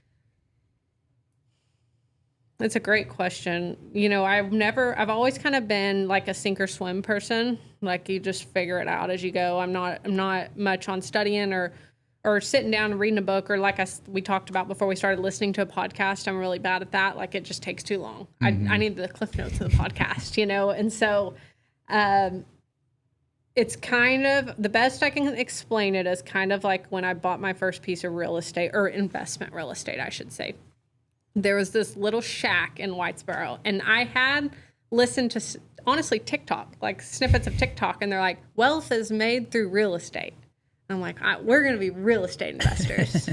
that's a great question. I've always kind of been like a sink or swim person. Like, you just figure it out as you go. I'm not much on studying or sitting down and reading a book, or like we talked about before we started listening to a podcast. I'm really bad at that. Like, it just takes too long. I need the cliff notes of the podcast, And so it's kind of, the best I can explain it is kind of like when I bought my first piece of real estate, or investment real estate, I should say. There was this little shack in Whitesboro, and I had listened to, honestly, TikTok, like snippets of TikTok, and they're like, wealth is made through real estate. I'm like, we're going to be real estate investors.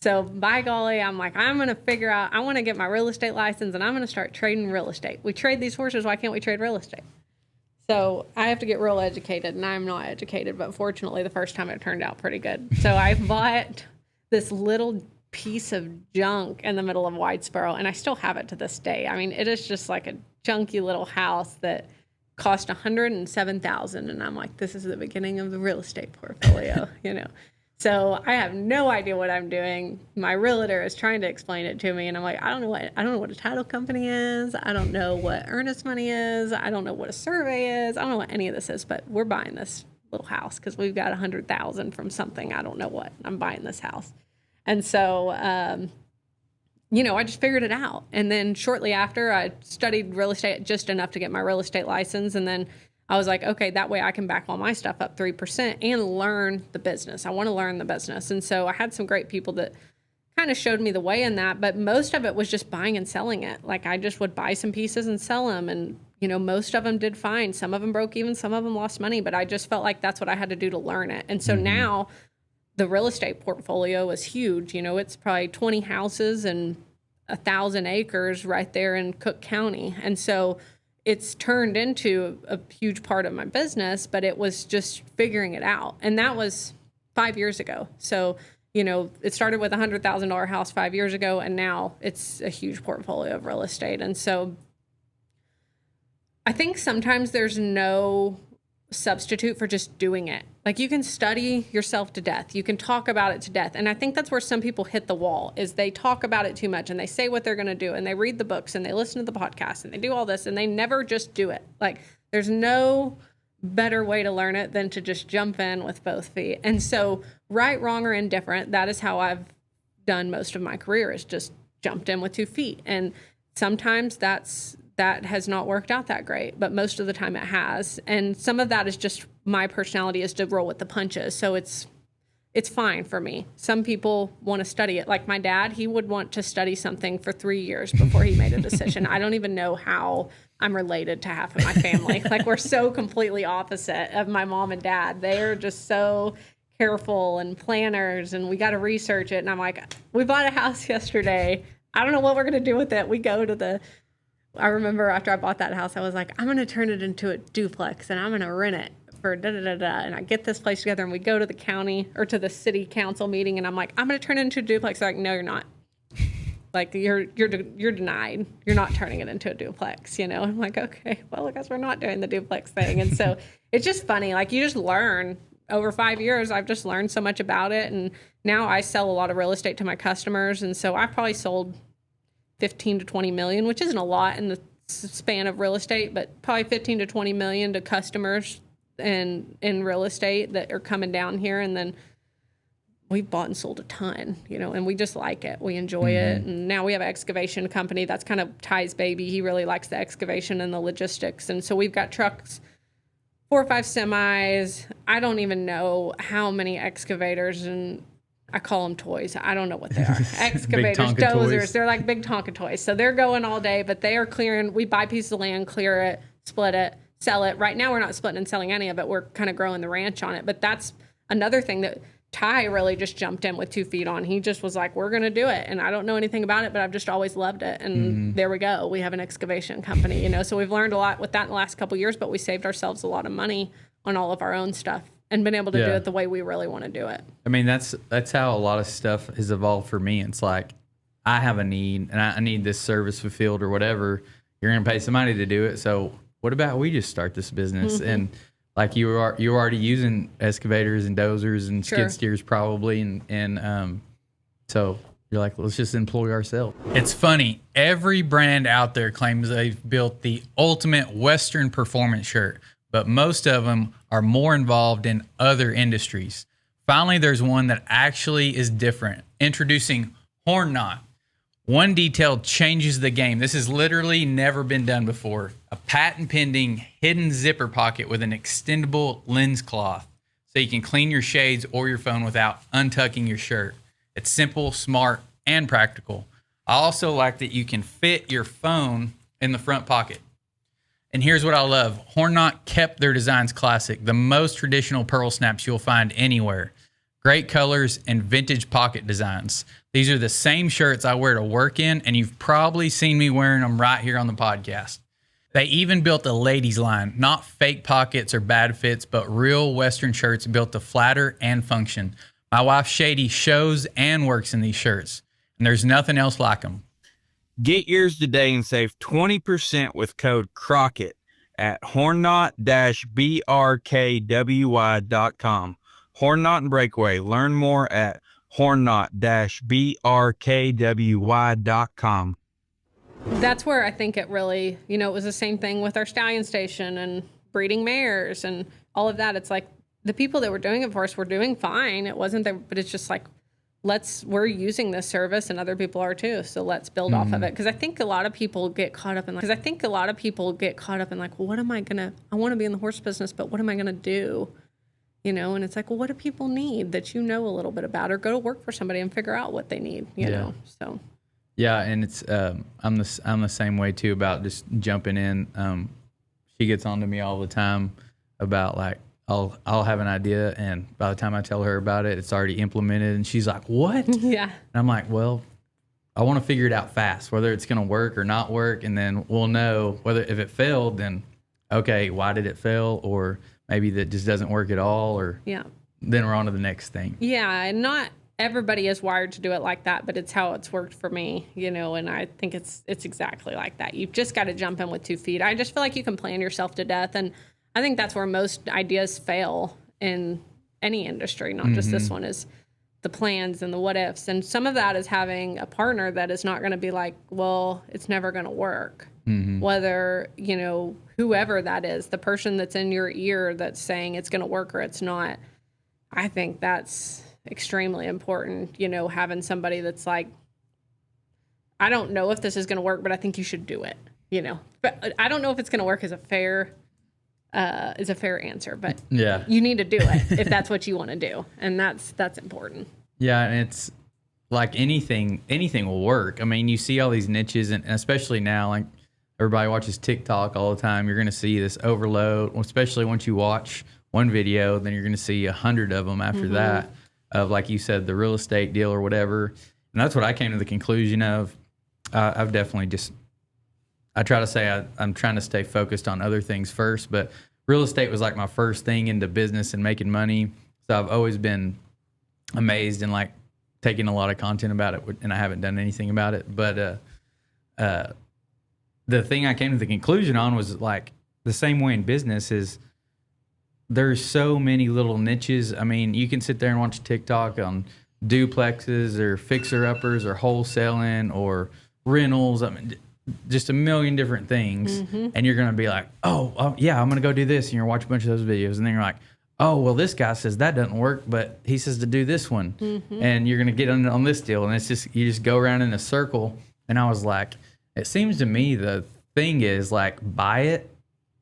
So by golly, I'm like, I'm going to figure out, I want to get my real estate license and I'm going to start trading real estate. We trade these horses. Why can't we trade real estate? So I have to get real educated, and I'm not educated, but fortunately the first time it turned out pretty good. So I bought this little piece of junk in the middle of Whitesboro, and I still have it to this day. I mean, it is just like a junky little house that cost $107,000, and I'm like, this is the beginning of the real estate portfolio, So I have no idea what I'm doing. My realtor is trying to explain it to me, and I'm like, I don't know what a title company is. I don't know what earnest money is. I don't know what a survey is. I don't know what any of this is, but we're buying this little house because we've got $100,000 from something. I don't know what. I'm buying this house. And so, I just figured it out. And then shortly after, I studied real estate just enough to get my real estate license. And then I was like, okay, that way I can back all my stuff up 3% and learn the business. I want to learn the business. And so I had some great people that kind of showed me the way in that, but most of it was just buying and selling it. Like, I just would buy some pieces and sell them. And, most of them did fine. Some of them broke even, some of them lost money, but I just felt like that's what I had to do to learn it. And so now the real estate portfolio is huge. It's probably 20 houses and 1,000 acres right there in Cook County. And so it's turned into a huge part of my business, but it was just figuring it out. And that was 5 years ago. So, it started with a $100,000 house 5 years ago, and now it's a huge portfolio of real estate. And so I think sometimes there's no substitute for just doing it. Like, you can study yourself to death. You can talk about it to death. And I think that's where some people hit the wall, is they talk about it too much and they say what they're going to do and they read the books and they listen to the podcasts and they do all this and they never just do it. Like, there's no better way to learn it than to just jump in with both feet. And so, right, wrong, or indifferent, that is how I've done most of my career, is just jumped in with 2 feet. And sometimes that has not worked out that great, but most of the time it has. And some of that is just my personality is to roll with the punches. So it's fine for me. Some people want to study it. Like my dad, he would want to study something for 3 years before he made a decision. I don't even know how I'm related to half of my family. Like, we're so completely opposite of my mom and dad. They are just so careful and planners, and we got to research it. And I'm like, we bought a house yesterday. I don't know what we're going to do with it. We go to I remember after I bought that house, I was like, I'm going to turn it into a duplex and I'm going to rent it for da-da-da-da. And I get this place together and we go to the county or to the city council meeting. And I'm like, I'm going to turn it into a duplex. They're like, no, you're not. Like, you're denied. You're not turning it into a duplex, you know? I'm like, okay, well, I guess we're not doing the duplex thing. And so it's just funny. Like, you just learn. Over 5 years, I've just learned so much about it. And now I sell a lot of real estate to my customers. And so I probably sold 15 to 20 million, which isn't a lot in the span of real estate, but probably 15 to 20 million to customers and in real estate that are coming down here. And then we've bought and sold a ton, you know, and we just like it. We enjoy it. And now we have an excavation company. That's kind of Ty's baby. He really likes the excavation and the logistics. And so we've got trucks, 4 or 5 semis. I don't even know how many excavators, and I call them toys. I don't know what they are. Excavators, dozers. Toys. They're like big Tonka toys. So they're going all day, but they are clearing. We buy pieces of land, clear it, split it, sell it. Right now, we're not splitting and selling any of it. We're kind of growing the ranch on it. But that's another thing that Ty really just jumped in with 2 feet on. He just was like, we're going to do it. And I don't know anything about it, but I've just always loved it. And there we go. We have an excavation company, you know. So we've learned a lot with that in the last couple of years, but we saved ourselves a lot of money on all of our own stuff and been able to do it the way we really want to do it. I mean, that's how a lot of stuff has evolved for me. It's like, I have a need and I need this service fulfilled or whatever. You're going to pay somebody to do it. So what about we just start this business? And like, you're already using excavators and dozers and skid steers probably. And so you're like, let's just employ ourselves. It's funny. Every brand out there claims they've built the ultimate Western performance shirt, but most of them are more involved in other industries. Finally, there's one that actually is different. Introducing Horn Knot. One detail changes the game. This has literally never been done before. A patent-pending hidden zipper pocket with an extendable lens cloth, so you can clean your shades or your phone without untucking your shirt. It's simple, smart, and practical. I also like that you can fit your phone in the front pocket. And here's what I love. Horn Knot kept their designs classic, the most traditional pearl snaps you'll find anywhere. Great colors and vintage pocket designs. These are the same shirts I wear to work in, and you've probably seen me wearing them right here on the podcast. They even built a ladies line, not fake pockets or bad fits, but real Western shirts built to flatter and function. My wife Shady shows and works in these shirts, and there's nothing else like them. Get yours today and save 20% with code Crockett at hornknot-brkwy.com. Horn Knot and Breakaway. Learn more at hornknot-brkwy.com. That's where I think it really, you know, it was the same thing with our stallion station and breeding mares and all of that. It's like the people that were doing it for us were doing fine. It wasn't there, but it's just like, we're using this service and other people are too. So let's build off of it. Because I think a lot of people get caught up in like, well, what am I going to, I want to be in the horse business, but what am I going to do? You know, and it's like, well, what do people need that you know a little bit about, or go to work for somebody and figure out what they need, you know? So. Yeah. And it's, I'm the same way too about just jumping in. She gets on to me all the time about like, I'll have an idea, and by the time I tell her about it, it's already implemented, and she's like, what? Yeah. And I'm like, well, I want to figure it out fast, whether it's going to work or not work, and then we'll know whether if it failed, then okay, why did it fail, or maybe that just doesn't work at all, or then we're on to the next thing. Yeah, and not everybody is wired to do it like that, but it's how it's worked for me, you know, and I think it's exactly like that. You've just got to jump in with 2 feet. I just feel like you can plan yourself to death, and I think that's where most ideas fail in any industry, not just this one, is the plans and the what ifs. And some of that is having a partner that is not going to be like, well, it's never going to work. Whether, you know, whoever that is, the person that's in your ear that's saying it's going to work or it's not. I think that's extremely important, you know, having somebody that's like, I don't know if this is going to work, but I think you should do it, you know. But I don't know if it's going to work is a fair answer, but Yeah. you need to do it if that's what you want to do. And that's important. Yeah, and it's like anything will work. I mean, you see all these niches, and especially now, like everybody watches TikTok all the time. You're going to see this overload, especially once you watch one video, then you're going to see 100 of them after that of, like you said, the real estate deal or whatever. And that's what I came to the conclusion of. I've definitely I try to say I'm trying to stay focused on other things first, but real estate was like my first thing into business and making money. So I've always been amazed and like taking a lot of content about it, and I haven't done anything about it. But the thing I came to the conclusion on was like the same way in business is there's so many little niches. I mean, you can sit there and watch TikTok on duplexes or fixer-uppers or wholesaling or rentals. I mean, just a million different things. And you're going to be like, oh, yeah, I'm going to go do this. And you're watching a bunch of those videos. And then you're like, oh, well, this guy says that doesn't work, but he says to do this one. And you're going to get on this deal. And it's just, you just go around in a circle. And I was like, it seems to me the thing is like buy it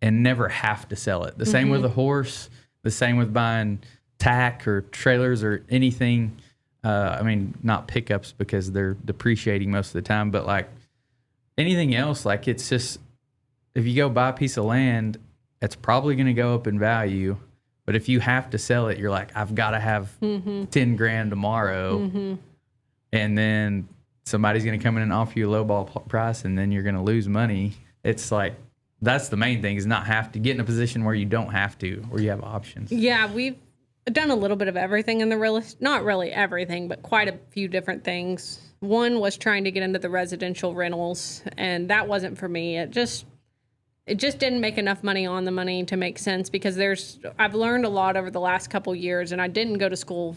and never have to sell it. The same with a horse, the same with buying tack or trailers or anything. I mean, not pickups because they're depreciating most of the time, but like anything else, like it's just, if you go buy a piece of land, it's probably going to go up in value. But if you have to sell it, you're like, I've got to have 10 grand tomorrow. And then somebody's going to come in and offer you a lowball price, and then you're going to lose money. It's like, that's the main thing, is not have to get in a position where you don't have to, where you have options. Yeah, we've done a little bit of everything in the real estate, not really everything, but quite a few different things. One was trying to get into the residential rentals, and that wasn't for me. It just didn't make enough money on the money to make sense, because I've learned a lot over the last couple years, and I didn't go to school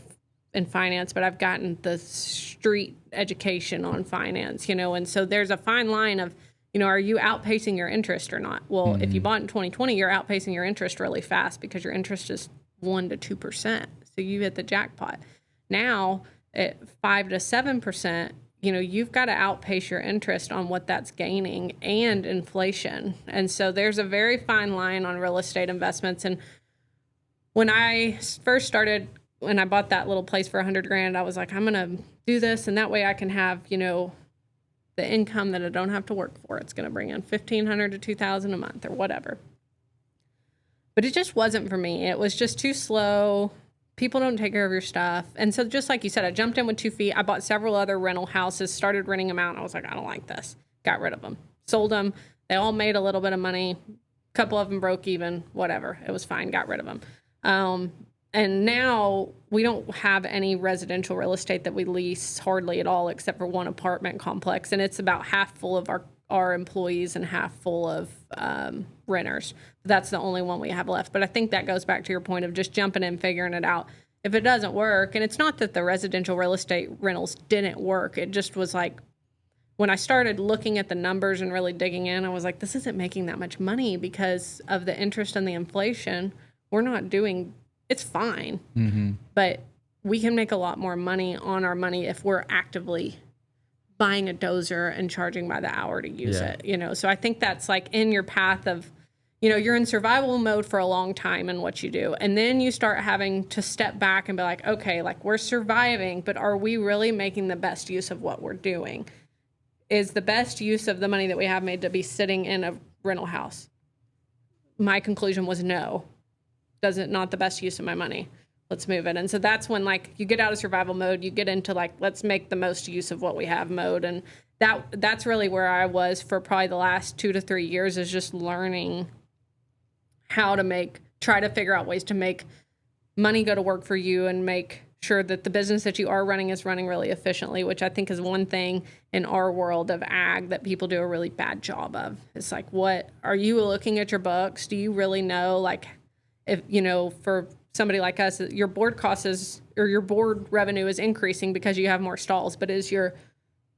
in finance, but I've gotten the street education on finance, you know, and so there's a fine line of, you know, are you outpacing your interest or not? Well, if you bought in 2020, you're outpacing your interest really fast because your interest is 1% to 2%. So you hit the jackpot. Now at 5% to 7%, you know, you've got to outpace your interest on what that's gaining and inflation. And so there's a very fine line on real estate investments. And when I first started, when I bought that little place for $100,000, I was like, I'm going to do this, and that way I can have, you know, the income that I don't have to work for. It's going to bring in $1,500 to $2,000 a month or whatever. But it just wasn't for me. It was just too slow. People don't take care of your stuff. And so just like you said, I jumped in with 2 feet. I bought several other rental houses, started renting them out. And I was like, I don't like this. Got rid of them. Sold them. They all made a little bit of money. A couple of them broke even, whatever. It was fine. Got rid of them. And now we don't have any residential real estate that we lease hardly at all, except for one apartment complex. And it's about half full of our employees and half full of renters. That's the only one we have left. But I think that goes back to your point of just jumping in, figuring it out. If it doesn't work, and it's not that the residential real estate rentals didn't work. It just was like, when I started looking at the numbers and really digging in, I was like, this isn't making that much money because of the interest and the inflation. We're not doing, it's fine. But we can make a lot more money on our money if we're actively buying a dozer and charging by the hour to use it, you know? So I think that's like in your path of, you know, you're in survival mode for a long time in what you do. And then you start having to step back and be like, okay, like we're surviving, but are we really making the best use of what we're doing? Is the best use of the money that we have made to be sitting in a rental house? My conclusion was no. Not the best use of my money. Let's move it. And so that's when like you get out of survival mode, you get into like, let's make the most use of what we have mode. And that's really where I was for probably the last 2 to 3 years, is just learning how to try to figure out ways to make money go to work for you and make sure that the business that you are running is running really efficiently, which I think is one thing in our world of ag that people do a really bad job of. It's like, what are you looking at your books? Do you really know, like, if, you know, for somebody like us, your board cost is, or your board revenue is increasing because you have more stalls, but is your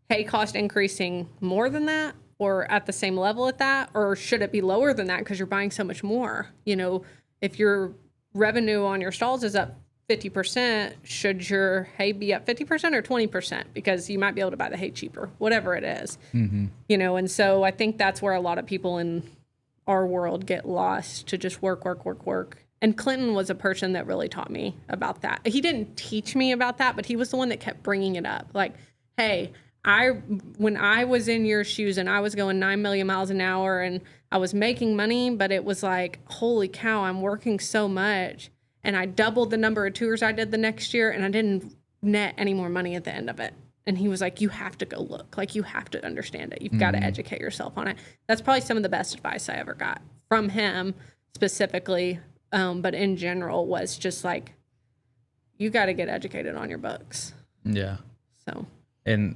hay cost increasing more than that, or at the same level at that, or should it be lower than that because you're buying so much more? You know, if your revenue on your stalls is up 50%, should your hay be up 50% or 20%? Because you might be able to buy the hay cheaper, whatever it is. You know, and so I think that's where a lot of people in our world get lost, to just work. And Clinton was a person that really taught me about that. He didn't teach me about that, but he was the one that kept bringing it up. Like, hey, when I was in your shoes and I was going 9 million miles an hour and I was making money, but it was like, holy cow, I'm working so much. And I doubled the number of tours I did the next year, and I didn't net any more money at the end of it. And he was like, you have to go look. Like, you have to understand it. You've got to educate yourself on it. That's probably some of the best advice I ever got from him specifically. But in general, was just like, you got to get educated on your books. Yeah. So. And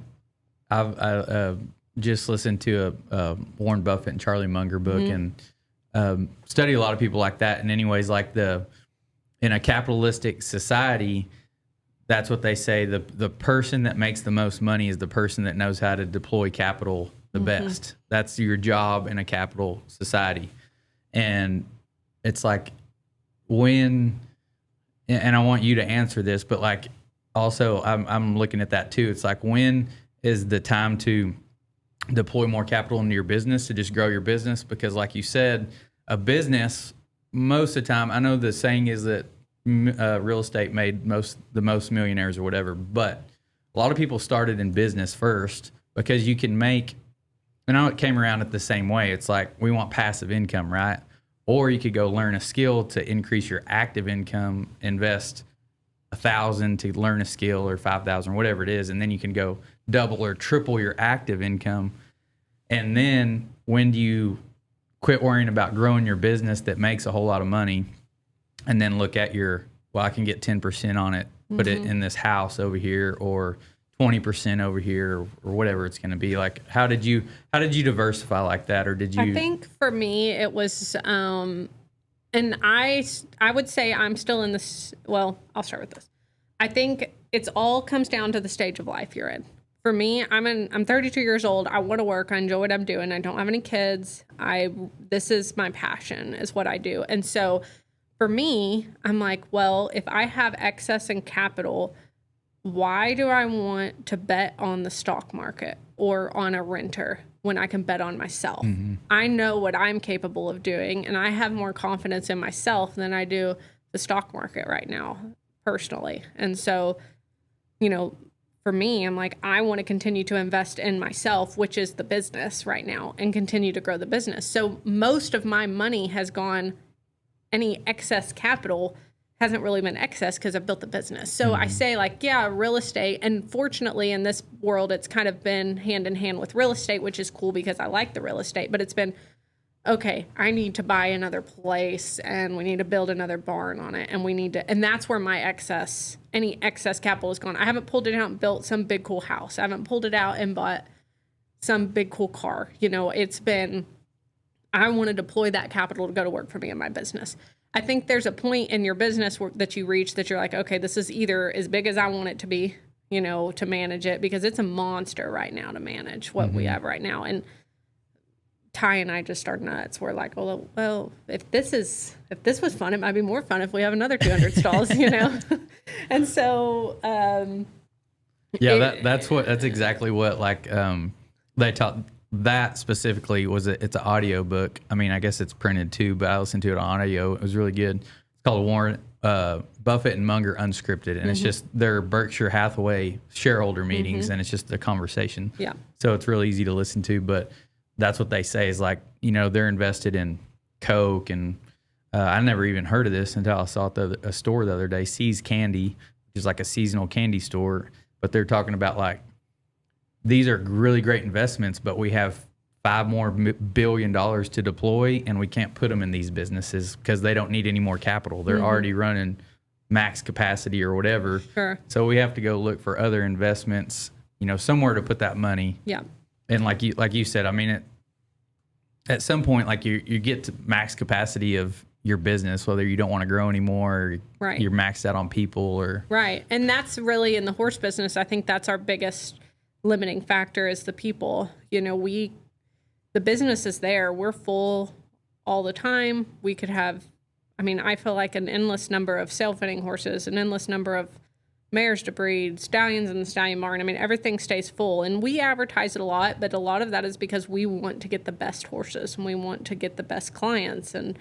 I just listened to a Warren Buffett and Charlie Munger book, and study a lot of people like that. And anyways, like in a capitalistic society, that's what they say. The person that makes the most money is the person that knows how to deploy capital the best. That's your job in a capital society. And it's like, when, and I want you to answer this, but like also I'm looking at that too. It's like, when is the time to deploy more capital into your business to just grow your business? Because like you said, a business, most of the time, I know the saying is that real estate made the most millionaires or whatever, but a lot of people started in business first because you can make, and I know it came around at the same way. It's like, we want passive income, right? Or you could go learn a skill to increase your active income, invest $1,000 to learn a skill, or $5,000, or whatever it is, and then you can go double or triple your active income. And then when do you quit worrying about growing your business that makes a whole lot of money, and then look at I can get 10% on it, put it in this house over here, or 20% over here, or whatever it's going to be. Like, how did you diversify like that? Or did you? I think for me it was, and I would say I'm still in this. Well, I'll start with this. I think it's all comes down to the stage of life you're in. For me, I'm 32 years old. I want to work. I enjoy what I'm doing. I don't have any kids. This is my passion, is what I do. And so for me, I'm like, well, if I have excess in capital, why do I want to bet on the stock market or on a renter when I can bet on myself? I know what I'm capable of doing, and I have more confidence in myself than I do the stock market right now, personally. And so, you know, for me, I'm like, I want to continue to invest in myself, which is the business right now, and continue to grow the business. So most of my money has gone, any excess capital hasn't really been excess because I've built the business. So I say, like, yeah, real estate. And fortunately in this world, it's kind of been hand in hand with real estate, which is cool because I like the real estate, but it's been, okay, I need to buy another place, and we need to build another barn on it. And that's where my any excess capital is gone. I haven't pulled it out and built some big cool house. I haven't pulled it out and bought some big cool car. You know, it's been, I want to deploy that capital to go to work for me in my business. I think there's a point in your business that you reach that you're like, okay, this is either as big as I want it to be, you know, to manage it, because it's a monster right now to manage what we have right now. And Ty and I just start nuts. We're like, well, if this was fun, it might be more fun if we have another 200 stalls, you know? And so, that's exactly what, like, they taught. That specifically it's an audio book. I mean, I guess it's printed too, but I listened to it on audio. It was really good. It's called Warren Buffett and Munger Unscripted, and it's just their Berkshire Hathaway shareholder meetings, and it's just a conversation. Yeah. So it's really easy to listen to, but that's what they say is, like, you know, they're invested in Coke, and I never even heard of this until I saw it at a store the other day, See's Candy, which is like a seasonal candy store, but they're talking about, like, these are really great investments, but we have $5 more billion to deploy, and we can't put them in these businesses because they don't need any more capital. They're already running max capacity or whatever. Sure. So we have to go look for other investments, somewhere to put that money. Yeah. And like you said, I mean, at some point, like you get to max capacity of your business, whether you don't want to grow anymore, or right. you're maxed out on people, or right. And that's really in the horse business. I think that's our biggest limiting factor is the people. The business is there. We're full all the time. We could have, I feel like an endless number of sale fitting horses, an endless number of mares to breed, stallions in the stallion barn. Everything stays full, and we advertise it a lot, but a lot of that is because we want to get the best horses and we want to get the best clients, and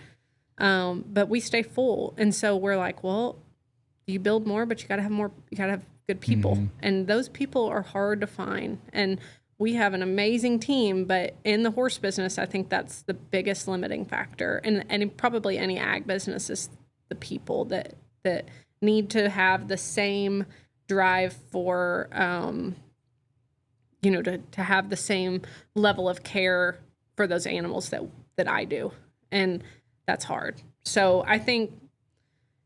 but we stay full. And so we're like, well, you build more, but you got to have more, you got to have good people. Mm-hmm. And those people are hard to find. And we have an amazing team, but in the horse business, I think that's the biggest limiting factor. And probably any ag business is the people that need to have the same drive for, to have the same level of care for those animals that I do. And that's hard. So I think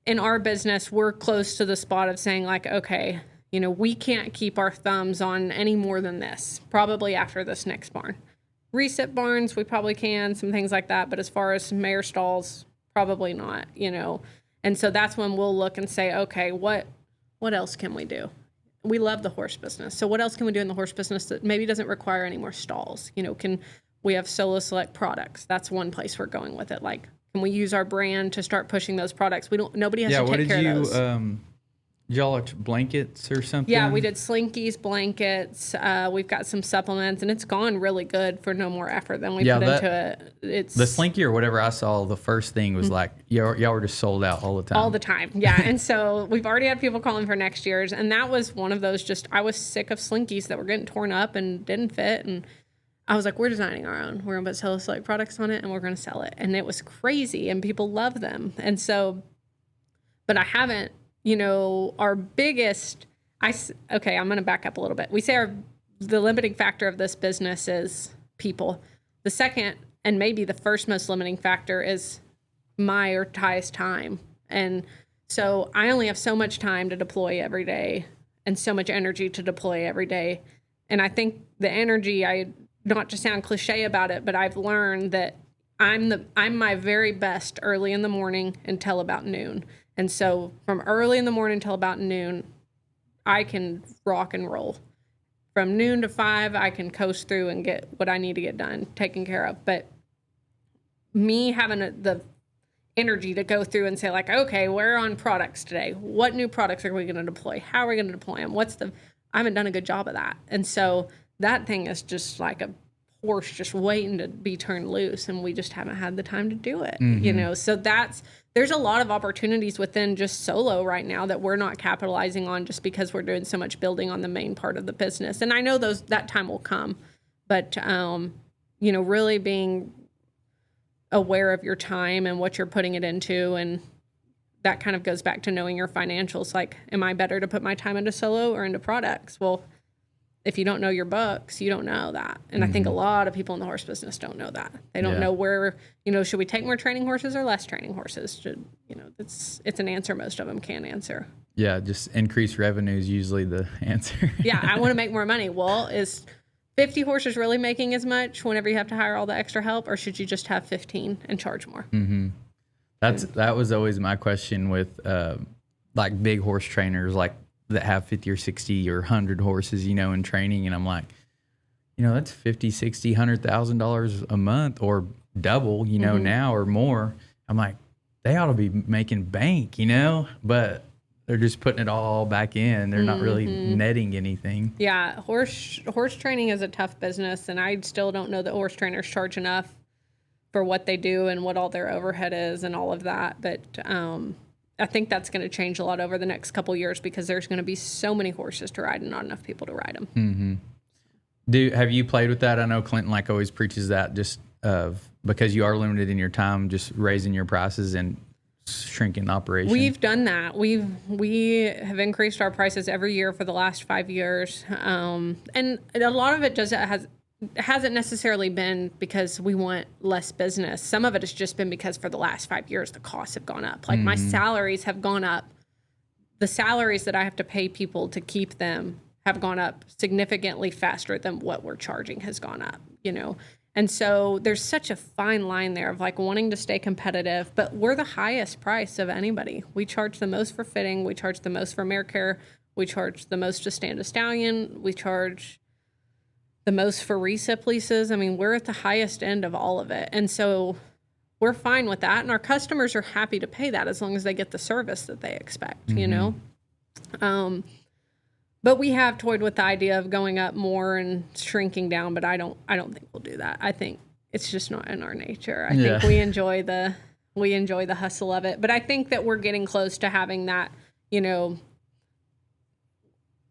in our business, we're close to the spot of saying like, okay, we can't keep our thumbs on any more than this, probably after this next barn. Reset barns, we probably can, some things like that. But as far as mare stalls, probably not, And so that's when we'll look and say, okay, what else can we do? We love the horse business. So what else can we do in the horse business that maybe doesn't require any more stalls? We have Solo Select products. That's one place we're going with it. Like, can we use our brand to start pushing those products? Nobody has to take care of those. Y'all like blankets or something? Yeah, we did slinkies, blankets. We've got some supplements, and it's gone really good for no more effort than we put into it. It's the slinky or whatever I saw. The first thing was like y'all were just sold out all the time. All the time, yeah. And so we've already had people calling for next year's, and that was one of those. I was sick of slinkies that were getting torn up and didn't fit, and I was like, we're designing our own. We're gonna put Solo Select products on it, and we're gonna sell it. And it was crazy, and people love them. And so, but I haven't. Our biggest, I'm going to back up a little bit. We say the limiting factor of this business is people. The second, and maybe the first most limiting factor is my or Ty's time. And so I only have so much time to deploy every day and so much energy to deploy every day. And I think the energy, not to sound cliche about it, but I've learned that I'm my very best early in the morning until about noon. And so from early in the morning till about noon, I can rock and roll. From noon to 5, I can coast through and get what I need to get done, taken care of. But me having the energy to go through and say like, okay, we're on products today. What new products are we going to deploy? How are we going to deploy them? I haven't done a good job of that. And so that thing is just like a horse just waiting to be turned loose, and we just haven't had the time to do it. So there's a lot of opportunities within just Solo right now that we're not capitalizing on just because we're doing so much building on the main part of the business. And I know that time will come, but really being aware of your time and what you're putting it into, and that kind of goes back to knowing your financials. Like, am I better to put my time into Solo or into products? Well, if you don't know your books, you don't know that. And I think a lot of people in the horse business don't know that. They don't know where, should we take more training horses or less training horses? It's an answer most of them can't answer. Yeah, just increase revenue is usually the answer. Yeah, I want to make more money. Well, is 50 horses really making as much whenever you have to hire all the extra help, or should you just have 15 and charge more? Mm-hmm. That was always my question with like big horse trainers, like that have 50 or 60 or 100 horses, in training. And I'm like, that's $50, $60, $100,000 a month or double, now or more. I'm like, they ought to be making bank, but they're just putting it all back in. They're not really netting anything. Yeah. Horse training is a tough business. And I still don't know that horse trainers charge enough for what they do and what all their overhead is and all of that. But, I think that's going to change a lot over the next couple of years because there's going to be so many horses to ride and not enough people to ride them. Mm-hmm. Have you played with that? I know Clinton always preaches that just because you are limited in your time, just raising your prices and shrinking the operation. We've done that. We have increased our prices every year for the last 5 years. And a lot of it hasn't necessarily been because we want less business. Some of it has just been because for the last 5 years, the costs have gone up. Like my salaries have gone up the salaries that I have to pay people to keep them have gone up significantly faster than what we're charging has gone up, you know? And so there's such a fine line there of like wanting to stay competitive, but we're the highest price of anybody. We charge the most for fitting. We charge the most for mare care. We charge the most to stand a stallion. We charge the most for recip leases. I mean, we're at the highest end of all of it. And so we're fine with that. And our customers are happy to pay that as long as they get the service that they expect, you know? But we have toyed with the idea of going up more and shrinking down, but I don't think we'll do that. I think it's just not in our nature. I think we enjoy the hustle of it. But I think that we're getting close to having that, you know,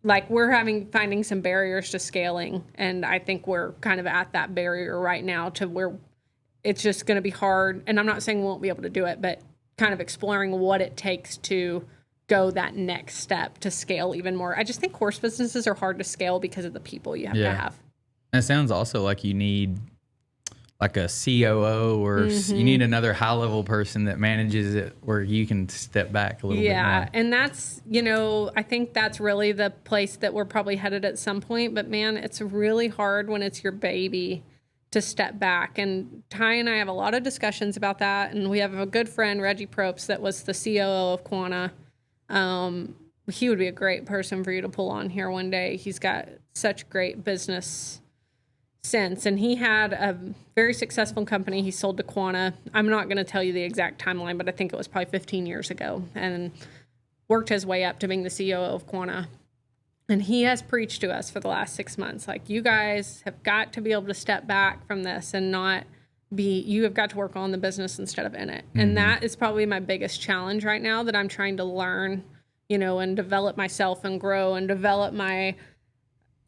like we're finding some barriers to scaling. And I think we're kind of at that barrier right now to where it's just going to be hard. And I'm not saying we won't be able to do it, but kind of exploring what it takes to go that next step to scale even more. I just think horse businesses are hard to scale because of the people you have to have. And it sounds also like you need like a COO or you need another high level person that manages it where you can step back a little bit more. Yeah, and that's, you know, I think that's really the place that we're probably headed at some point. But man, it's really hard when it's your baby to step back. And Ty and I have a lot of discussions about that. And we have a good friend, Reggie Probst, that was the COO of Quanta. He would be a great person for you to pull on here one day. He's got such great business sense, and he had a very successful company he sold to Quanta. I'm not going to tell you the exact timeline, but I think it was probably 15 years ago, and worked his way up to being the CEO of Quanta. And he has preached to us for the last 6 months, like, you guys have got to be able to step back from this and not you have got to work on the business instead of in it. And that is probably my biggest challenge right now that I'm trying to learn, you know, and develop myself and grow and develop my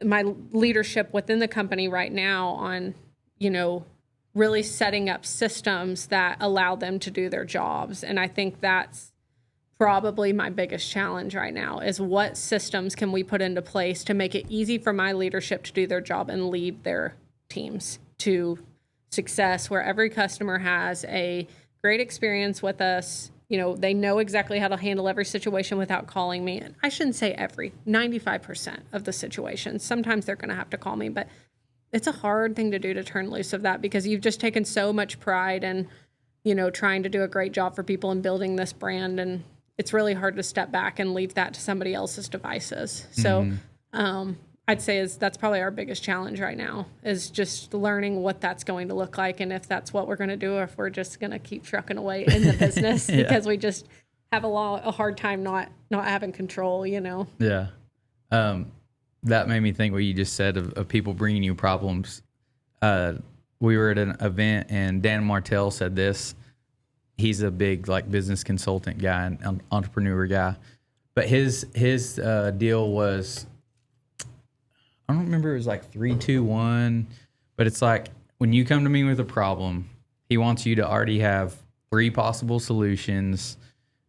leadership within the company right now on, you know, really setting up systems that allow them to do their jobs. And I think that's probably my biggest challenge right now is what systems can we put into place to make it easy for my leadership to do their job and lead their teams to success, where every customer has a great experience with us. You know, they know exactly how to handle every situation without calling me. And I shouldn't say 95% of the situations. Sometimes they're going to have to call me, but it's a hard thing to do, to turn loose of that, because you've just taken so much pride in, you know, trying to do a great job for people and building this brand. And it's really hard to step back and leave that to somebody else's devices. So, I'd say that's probably our biggest challenge right now, is just learning what that's going to look like, and if that's what we're going to do, or if we're just going to keep trucking away in the business because we just have a hard time not having control, you know? Yeah. That made me think what you just said of people bringing you problems. We were at an event and Dan Martell said this. He's a big like business consultant guy and entrepreneur guy, but his deal was, I don't remember, it was like 3, 2, 1, but it's like when you come to me with a problem, he wants you to already have 3 possible solutions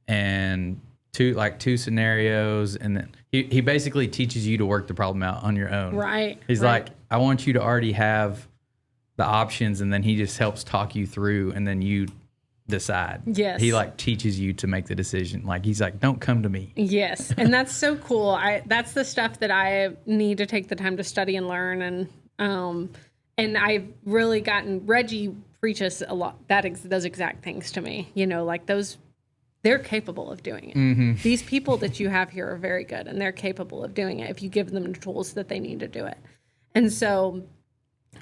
and two scenarios, and then he basically teaches you to work the problem out on your own. Right. He's like, I want you to already have the options, and then he just helps talk you through, and then you decide. Yes. He like teaches you to make the decision. Like, he's like, don't come to me. Yes. And that's so cool. That's the stuff that I need to take the time to study and learn. And I've really gotten, Reggie preaches a lot, those exact things to me, you know, like they're capable of doing it. These people that you have here are very good, and they're capable of doing it if you give them the tools that they need to do it. And so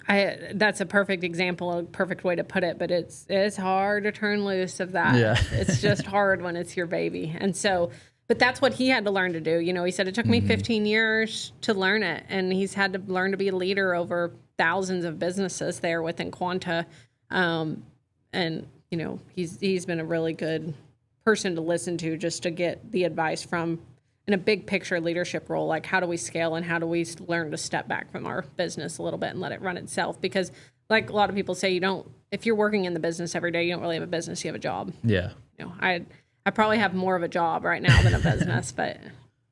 that's a perfect example, a perfect way to put it, but it's hard to turn loose of that. Yeah. It's just hard when it's your baby. And so, but that's what he had to learn to do. You know, he said it took me 15 years to learn it, and he's had to learn to be a leader over thousands of businesses there within Quanta. And you know, he's been a really good person to listen to, just to get the advice from, in a big picture leadership role, like how do we scale and how do we learn to step back from our business a little bit and let it run itself? Because like a lot of people say, if you're working in the business every day, you don't really have a business, you have a job. Yeah. You know, I probably have more of a job right now than a business, but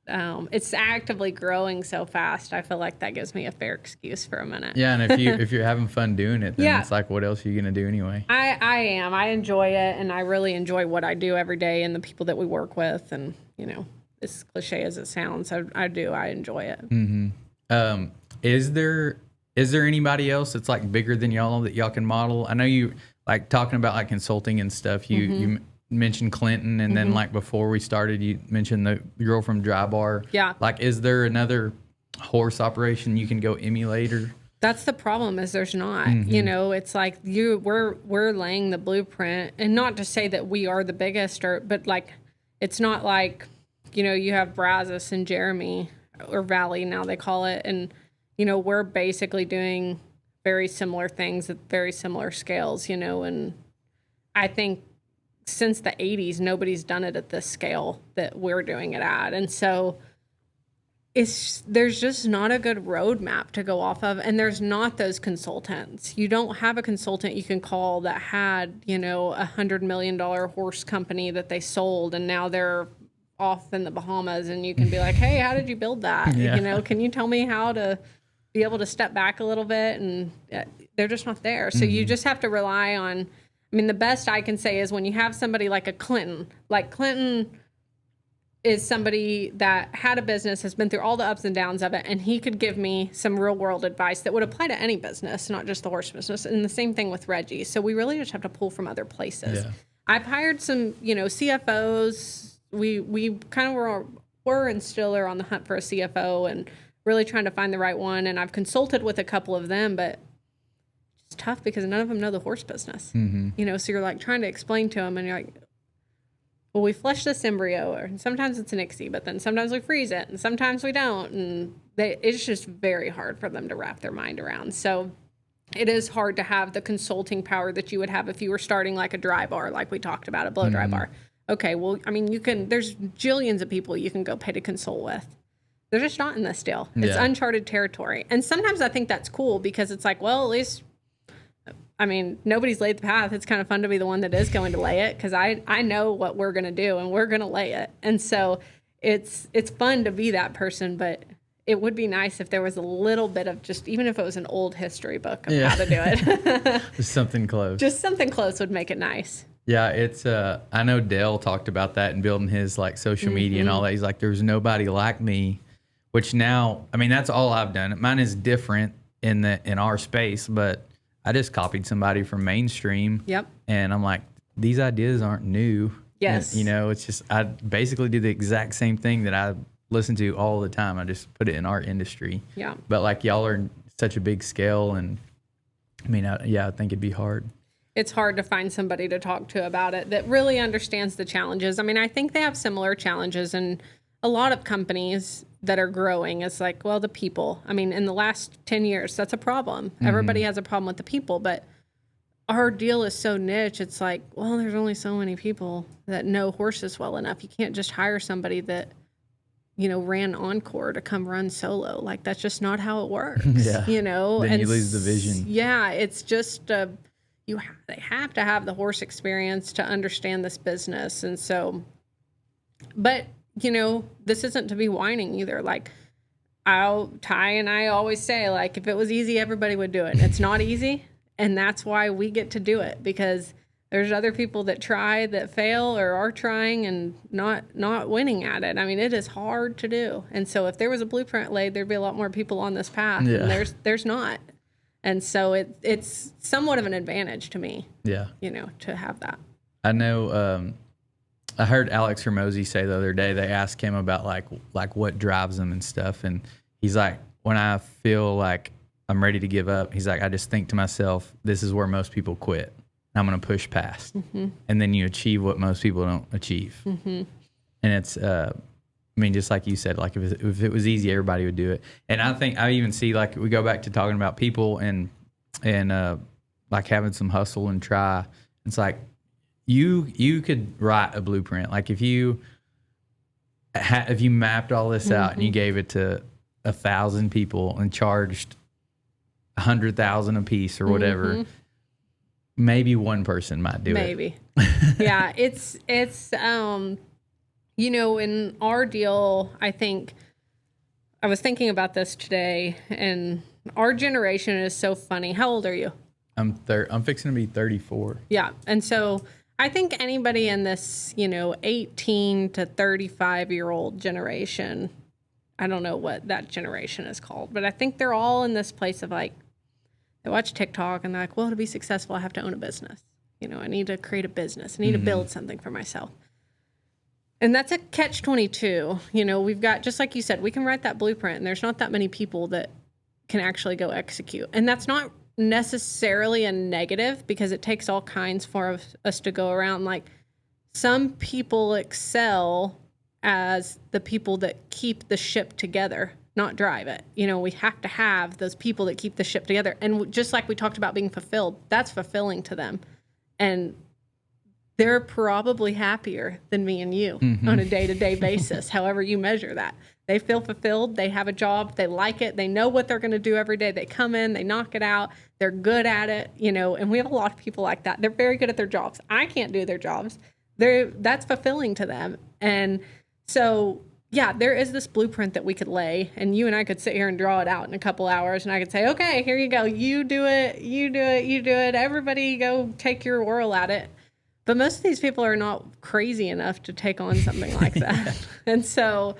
it's actively growing so fast. I feel like that gives me a fair excuse for a minute. Yeah. And if you're having fun doing it, then it's like, what else are you going to do anyway? I am. I enjoy it, and I really enjoy what I do every day and the people that we work with, and, you know, as cliche as it sounds. I do. I enjoy it. Is there anybody else that's like bigger than y'all that y'all can model? I know you like talking about like consulting and stuff. You mentioned Clinton, and then like before we started, you mentioned the girl from Dry Bar. Yeah. Like, is there another horse operation you can go emulate? Or That's the problem, is there's not. You know, it's like we're laying the blueprint, and not to say that we are the biggest, but like it's not like, you know, you have Brazos and Jeremy, or Valley now they call it, and you know, we're basically doing very similar things at very similar scales, you know, and I think since the 80s nobody's done it at this scale that we're doing it at. And so there's just not a good roadmap to go off of, and there's not those consultants. You don't have a consultant you can call that had, you know, $100 million horse company that they sold, and now they're off in the Bahamas, and you can be like, hey, how did you build that? Yeah. You know, can you tell me how to be able to step back a little bit? And they're just not there. So you just have to rely on, I mean, the best I can say is when you have somebody like a Clinton, like Clinton is somebody that had a business, has been through all the ups and downs of it, and he could give me some real world advice that would apply to any business, not just the horse business. And the same thing with Reggie. So we really just have to pull from other places. Yeah. I've hired some, you know, CFOs. We kind of were and still are on the hunt for a CFO and really trying to find the right one. And I've consulted with a couple of them, but it's tough because none of them know the horse business. You know, so you're like trying to explain to them, and you're like, well, we flush this embryo, or sometimes it's an ICSI, but then sometimes we freeze it, and sometimes we don't. And it's just very hard for them to wrap their mind around. So it is hard to have the consulting power that you would have if you were starting like a dry bar, like we talked about, a blow dry bar. Okay, well, I mean, there's jillions of people you can go pay to consult with. They're just not in this deal. It's uncharted territory. And sometimes I think that's cool because it's like, well, at least, I mean, nobody's laid the path. It's kind of fun to be the one that is going to lay it, because I know what we're going to do, and we're going to lay it. And so it's fun to be that person, but it would be nice if there was a little bit of just, even if it was an old history book of how to do it. just something close. Just something close would make it nice. Yeah, it's I know Dale talked about that and building his like social media and all that. He's like, there's nobody like me, which now, I mean, that's all I've done. Mine is different in our space, but I just copied somebody from mainstream. Yep. And I'm like, these ideas aren't new. Yes. And, you know, it's just, I basically do the exact same thing that I listen to all the time. I just put it in our industry. Yeah. But like y'all are such a big scale, and I mean, I think it'd be hard. It's hard to find somebody to talk to about it that really understands the challenges. I mean, I think they have similar challenges, and a lot of companies that are growing, it's like, well, the people. I mean, in the last 10 years, that's a problem. Everybody has a problem with the people, but our deal is so niche. It's like, well, there's only so many people that know horses well enough. You can't just hire somebody that, you know, ran Encore to come run solo. Like, that's just not how it works. You know? Then you lose the vision. Yeah, it's just they have to have the horse experience to understand this business. And so, but you know, this isn't to be whining either. Like, Ty and I always say, like, if it was easy, everybody would do it. It's not easy, and that's why we get to do it, because there's other people that try, that fail, or are trying and not winning at it. I mean, it is hard to do. And so if there was a blueprint laid, there'd be a lot more people on this path. Yeah. And there's not. And so it's somewhat of an advantage to me. Yeah. You know, to have that. I know. I heard Alex Hormozy say the other day, they asked him about like what drives him and stuff, and he's like, when I feel like I'm ready to give up, he's like, I just think to myself, this is where most people quit. I'm going to push past, and then you achieve what most people don't achieve. And it's, I mean, just like you said, like if it was easy, everybody would do it. And I think I even see, like, we go back to talking about people and like having some hustle and try. It's like, you could write a blueprint. Like if you mapped all this out and you gave it to 1,000 people and charged 100,000 a piece or whatever, maybe one person might do it. Maybe. Yeah. It's you know, in our deal, I think I was thinking about this today, and our generation is so funny. How old are you? I'm fixing to be 34. Yeah. And so I think anybody in this, 18 to 35-year-old generation, I don't know what that generation is called, but I think they're all in this place of like, they watch TikTok and they're like, well, to be successful, I have to own a business. I need to create a business. I need to build something for myself. And that's a catch-22. We've got, just like you said, we can write that blueprint, and there's not that many people that can actually go execute. And that's not necessarily a negative, because it takes all kinds for us to go around. Like, some people excel as the people that keep the ship together, not drive it. We have to have those people that keep the ship together. And just like we talked about being fulfilled, that's fulfilling to them. And they're probably happier than me and you on a day-to-day basis, however you measure that. They feel fulfilled. They have a job. They like it. They know what they're going to do every day. They come in, they knock it out. They're good at it, and we have a lot of people like that. They're very good at their jobs. I can't do their jobs. That's fulfilling to them. And so, yeah, there is this blueprint that we could lay, and you and I could sit here and draw it out in a couple hours, and I could say, okay, here you go. You do it. You do it. You do it. Everybody go take your whirl at it. But most of these people are not crazy enough to take on something like that. And so,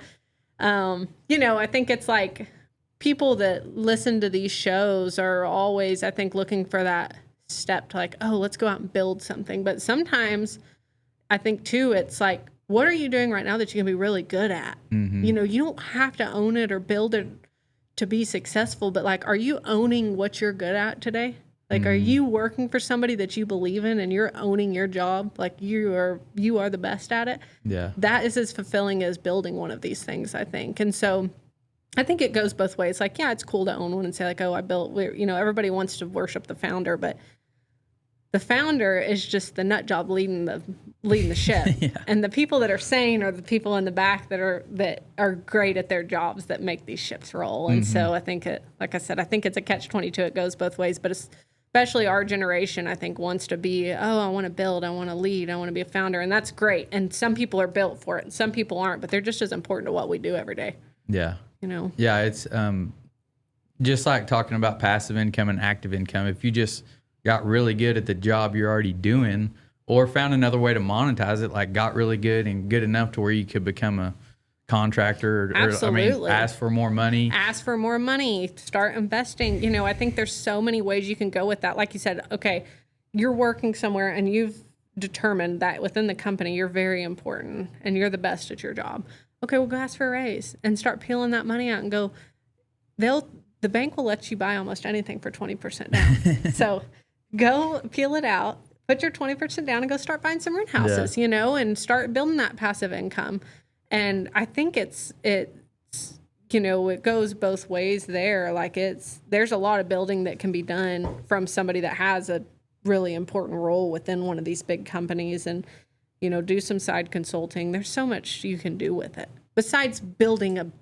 I think it's like people that listen to these shows are always, I think, looking for that step to like, oh, let's go out and build something. But sometimes I think, too, it's like, what are you doing right now that you can be really good at? You don't have to own it or build it to be successful, but like, are you owning what you're good at today? Like, are you working for somebody that you believe in and you're owning your job? Like, you are the best at it. Yeah. That is as fulfilling as building one of these things, I think. And so I think it goes both ways. Like, yeah, it's cool to own one and say like, oh, I built, everybody wants to worship the founder, but the founder is just the nut job leading the ship. Yeah. And the people that are sane are the people in the back that are great at their jobs that make these ships roll. And so I think like I said, I think it's a catch-22. It goes both ways, but especially our generation, I think, wants to be, I want to build, I want to lead, I want to be a founder. And that's great. And some people are built for it and some people aren't, but they're just as important to what we do every day. Yeah. Yeah. It's just like talking about passive income and active income. If you just got really good at the job you're already doing, or found another way to monetize it, like got really good and good enough to where you could become a contractor or ask for more money. Start investing. I think there's so many ways you can go with that. Like you said, okay, you're working somewhere and you've determined that within the company you're very important and you're the best at your job. Okay, well, go ask for a raise and start peeling that money out and go. The bank will let you buy almost anything for 20% down. So go peel it out, put your 20% down and go start buying some rent houses, and start building that passive income. And I think it goes both ways there. Like there's a lot of building that can be done from somebody that has a really important role within one of these big companies and, do some side consulting. There's so much you can do with it besides building a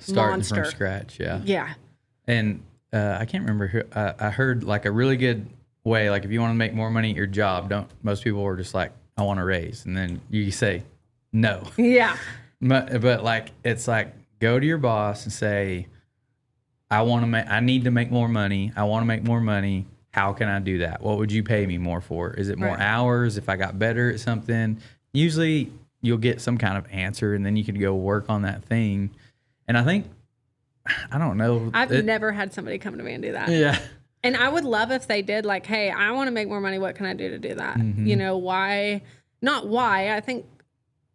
starting monster from scratch. Yeah. Yeah. And I can't remember who, I heard like a really good way, like if you want to make more money at your job, most people are just like, I want a raise. And then you say no. Yeah. But like, it's like, go to your boss and say, I need to make more money. I want to make more money. How can I do that? What would you pay me more for? Is it more hours? If I got better at something, usually you'll get some kind of answer and then you can go work on that thing. And I think, I don't know. I've never had somebody come to me and do that. Yeah. And I would love if they did like, hey, I want to make more money. What can I do to do that? Why? Not why. I think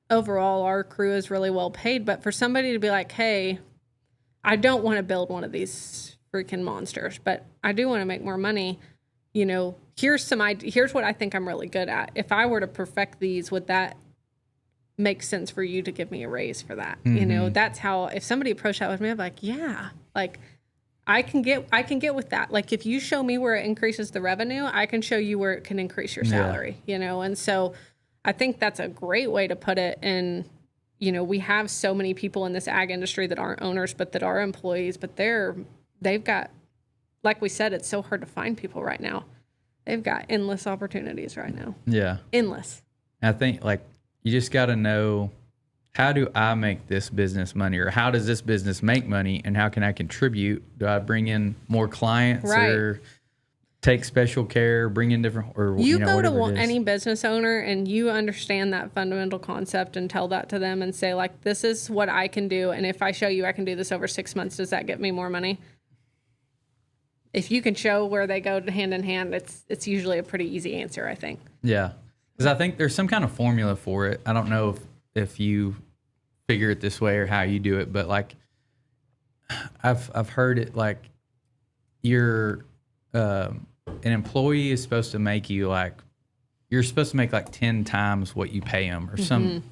overall our crew is really well paid, but for somebody to be like, hey, I don't want to build one of these freaking monsters, but I do want to make more money. Here's what I think I'm really good at. If I were to perfect these, would that make sense for you to give me a raise for that? That's how, if somebody approached that with me, I'm like, yeah, like I can get with that. Like if you show me where it increases the revenue, I can show you where it can increase your salary, And so I think that's a great way to put it. And, we have so many people in this ag industry that aren't owners, but that are employees, but they've got, like we said, it's so hard to find people right now. They've got endless opportunities right now. Yeah. Endless. I think like you just got to know, how do I make this business money, or how does this business make money, and how can I contribute? Do I bring in more clients? Right. Or take special care, bring in different, or you go to whatever it is? any business owner and you understand that fundamental concept and tell that to them and say, like, this is what I can do. And if I show you I can do this over 6 months, does that get me more money? If you can show where they go hand in hand, it's usually a pretty easy answer, I think. Yeah. Because I think there's some kind of formula for it. I don't know if you figure it this way or how you do it, but like I've heard it like you're an employee is supposed to make you like, you're supposed to make like 10 times what you pay them or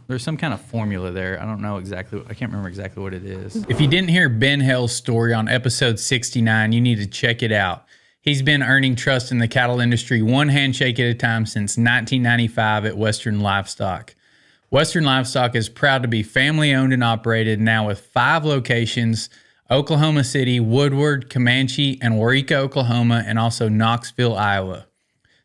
there's some kind of formula there. I don't know exactly. I can't remember exactly what it is. If you didn't hear Ben Hell's story on episode 69, you need to check it out. He's been earning trust in the cattle industry one handshake at a time since 1995 at Western Livestock. Western Livestock is proud to be family owned and operated now with 5 locations: Oklahoma City, Woodward, Comanche, and Waurika, Oklahoma, and also Knoxville, Iowa.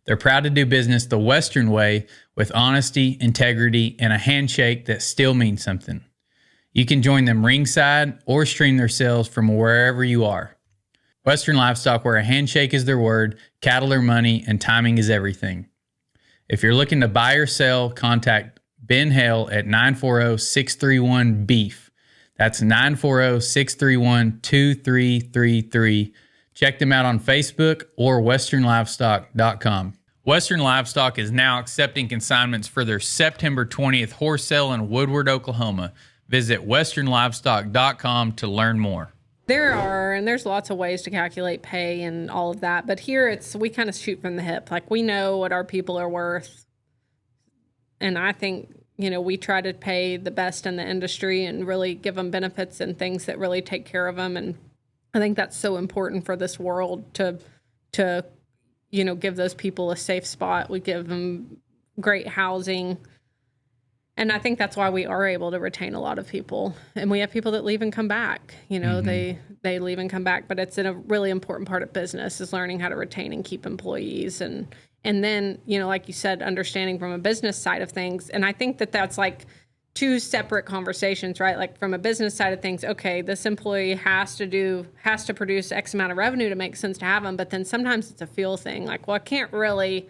They're proud to do business the Western way with honesty, integrity, and a handshake that still means something. You can join them ringside or stream their sales from wherever you are. Western Livestock, where a handshake is their word, cattle are money, and timing is everything. If you're looking to buy or sell, contact Ben Hale at 940-631-BEEF. That's 940-631-2333. Check them out on Facebook or westernlivestock.com. Western Livestock is now accepting consignments for their September 20th horse sale in Woodward, Oklahoma. Visit westernlivestock.com to learn more. There's lots of ways to calculate pay and all of that, but here we kind of shoot from the hip. Like, we know what our people are worth, and I think, we try to pay the best in the industry and really give them benefits and things that really take care of them. And I think that's so important for this world to give those people a safe spot. We give them great housing. And I think that's why we are able to retain a lot of people. And we have people that leave and come back. They leave and come back. But it's a really important part of business is learning how to retain and keep employees. And then, like you said, understanding from a business side of things. And I think that's like 2 separate conversations, right? Like, from a business side of things, okay, this employee has to produce X amount of revenue to make sense to have them. But then sometimes it's a feel thing. Like, well, I can't really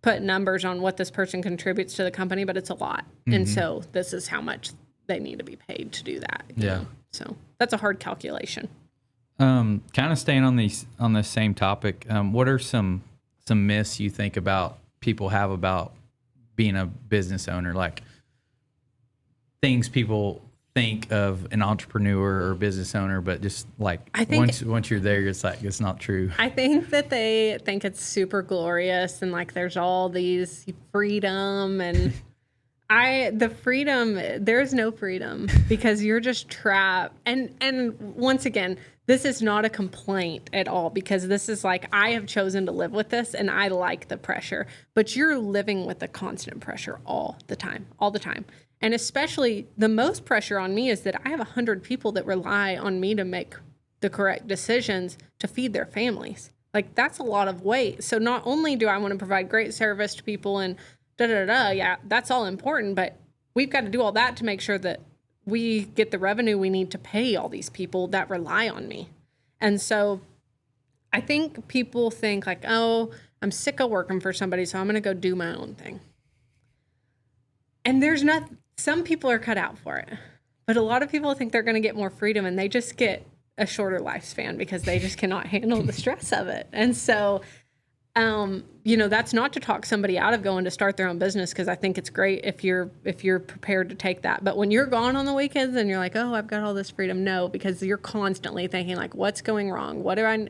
put numbers on what this person contributes to the company, but it's a lot. And so this is how much they need to be paid to do that. Yeah. So that's a hard calculation. Kind of staying on this same topic. What are some myths you think about people have about being a business owner? Like, things people think of an entrepreneur or business owner, but just like once you're there, it's like, it's not true. I think that they think it's super glorious and like there's all these freedom and there's no freedom because you're just trapped. And once again, this is not a complaint at all because this is like, I have chosen to live with this and I like the pressure, but you're living with the constant pressure all the time. And especially the most pressure on me is that I have 100 people that rely on me to make the correct decisions to feed their families. Like, that's a lot of weight. So not only do I want to provide great service to people and yeah, that's all important, but we've got to do all that to make sure that we get the revenue we need to pay all these people that rely on me. And so I think people think like, oh, I'm sick of working for somebody, so I'm going to go do my own thing. And some people are cut out for it, but a lot of people think they're going to get more freedom and they just get a shorter lifespan because they just cannot handle the stress of it. And so, that's not to talk somebody out of going to start their own business, because I think it's great if you're prepared to take that. But when you're gone on the weekends and you're like, oh, I've got all this freedom, no, because you're constantly thinking like, what's going wrong? What do I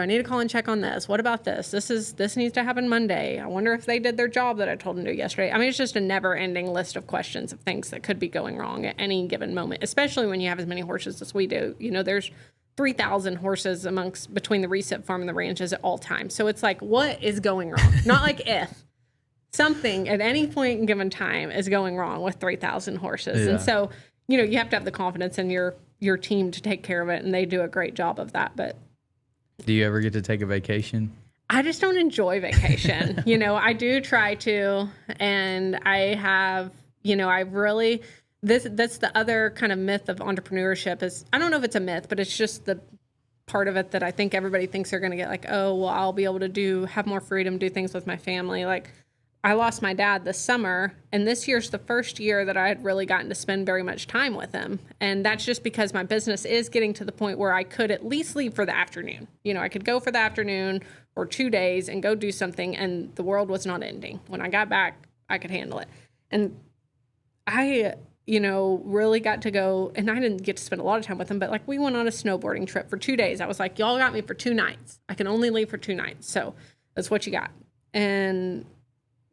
need to call and check on this? What about this? This needs to happen Monday. I wonder if they did their job that I told them to do yesterday. I mean, it's just a never-ending list of questions of things that could be going wrong at any given moment, especially when you have as many horses as we do. There's 3,000 horses between the reset farm and the ranches at all times. So it's like, what is going wrong? Not like if. Something at any point in given time is going wrong with 3,000 horses. Yeah. And so, you have to have the confidence in your team to take care of it, and they do a great job of that. But do you ever get to take a vacation? I just don't enjoy vacation. I do try to, and I have, I really, that's the other kind of myth of entrepreneurship is, I don't know if it's a myth, but it's just the part of it that I think everybody thinks they're going to get, like, oh, well, I'll be able to have more freedom, do things with my family. Like, I lost my dad this summer, and this year's the first year that I had really gotten to spend very much time with him. And that's just because my business is getting to the point where I could at least leave for the afternoon. You know, I could go for the afternoon or 2 days and go do something, and the world was not ending. When I got back, I could handle it. And I, you know, really got to go, and I didn't get to spend a lot of time with him, but like we went on a snowboarding trip for 2 days. I was like, y'all got me for 2 nights. I can only leave for 2 nights. So that's what you got. And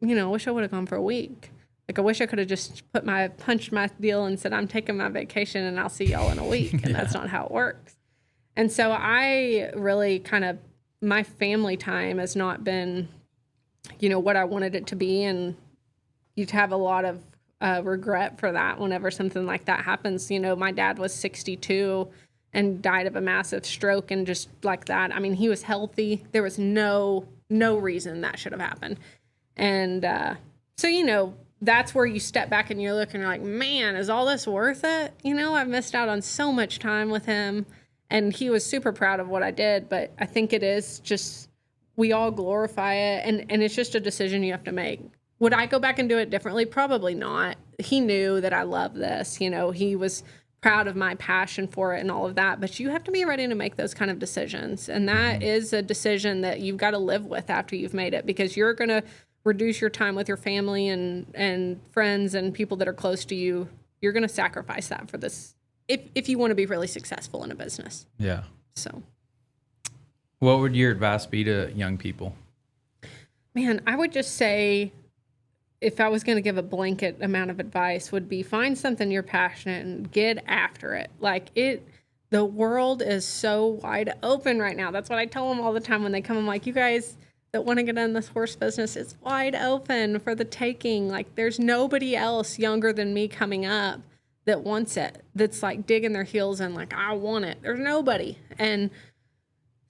you know, I wish I would have gone for a week. Like, I wish I could have just punched my deal and said, I'm taking my vacation and I'll see y'all in a week. And that's not how it works. And so I really my family time has not been, you know, what I wanted it to be. And you'd have a lot of regret for that whenever something like that happens. You know, my dad was 62 and died of a massive stroke, and just like that. I mean, he was healthy. There was no reason that should have happened. And so, you know, that's where you step back and you're looking, you're like, man, is all this worth it? You know, I've missed out on so much time with him, and he was super proud of what I did. But I think it is just, we all glorify it, and it's just a decision you have to make. Would I go back and do it differently? Probably not. He knew that I love this. You know, he was proud of my passion for it and all of that. But you have to be ready to make those kind of decisions. And that is a decision that you've got to live with after you've made it, because you're going to reduce your time with your family and friends and people that are close to you. You're going to sacrifice that for this if you want to be really successful in a business. Yeah. So what would your advice be to young people? Man, I would just say, if I was going to give a blanket amount of advice, would be find something you're passionate and get after it. Like, the world is so wide open right now. That's what I tell them all the time when they come. I'm like, you guys that want to get in this horse business, it's wide open for the taking. Like, there's nobody else younger than me coming up that wants it, that's like digging their heels in, like, I want it. There's nobody. And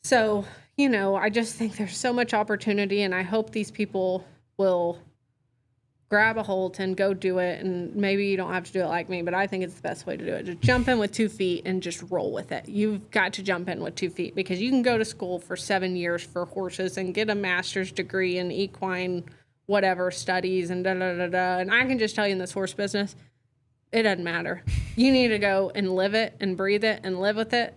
so, you know, I just think there's so much opportunity, and I hope these people will grab a hold and go do it. And maybe you don't have to do it like me, but I think it's the best way to do it. Just jump in with 2 feet and just roll with it. You've got to jump in with 2 feet, because you can go to school for 7 years for horses and get a master's degree in equine, whatever, studies and da-da-da-da. And I can just tell you, in this horse business, it doesn't matter. You need to go and live it and breathe it and live with it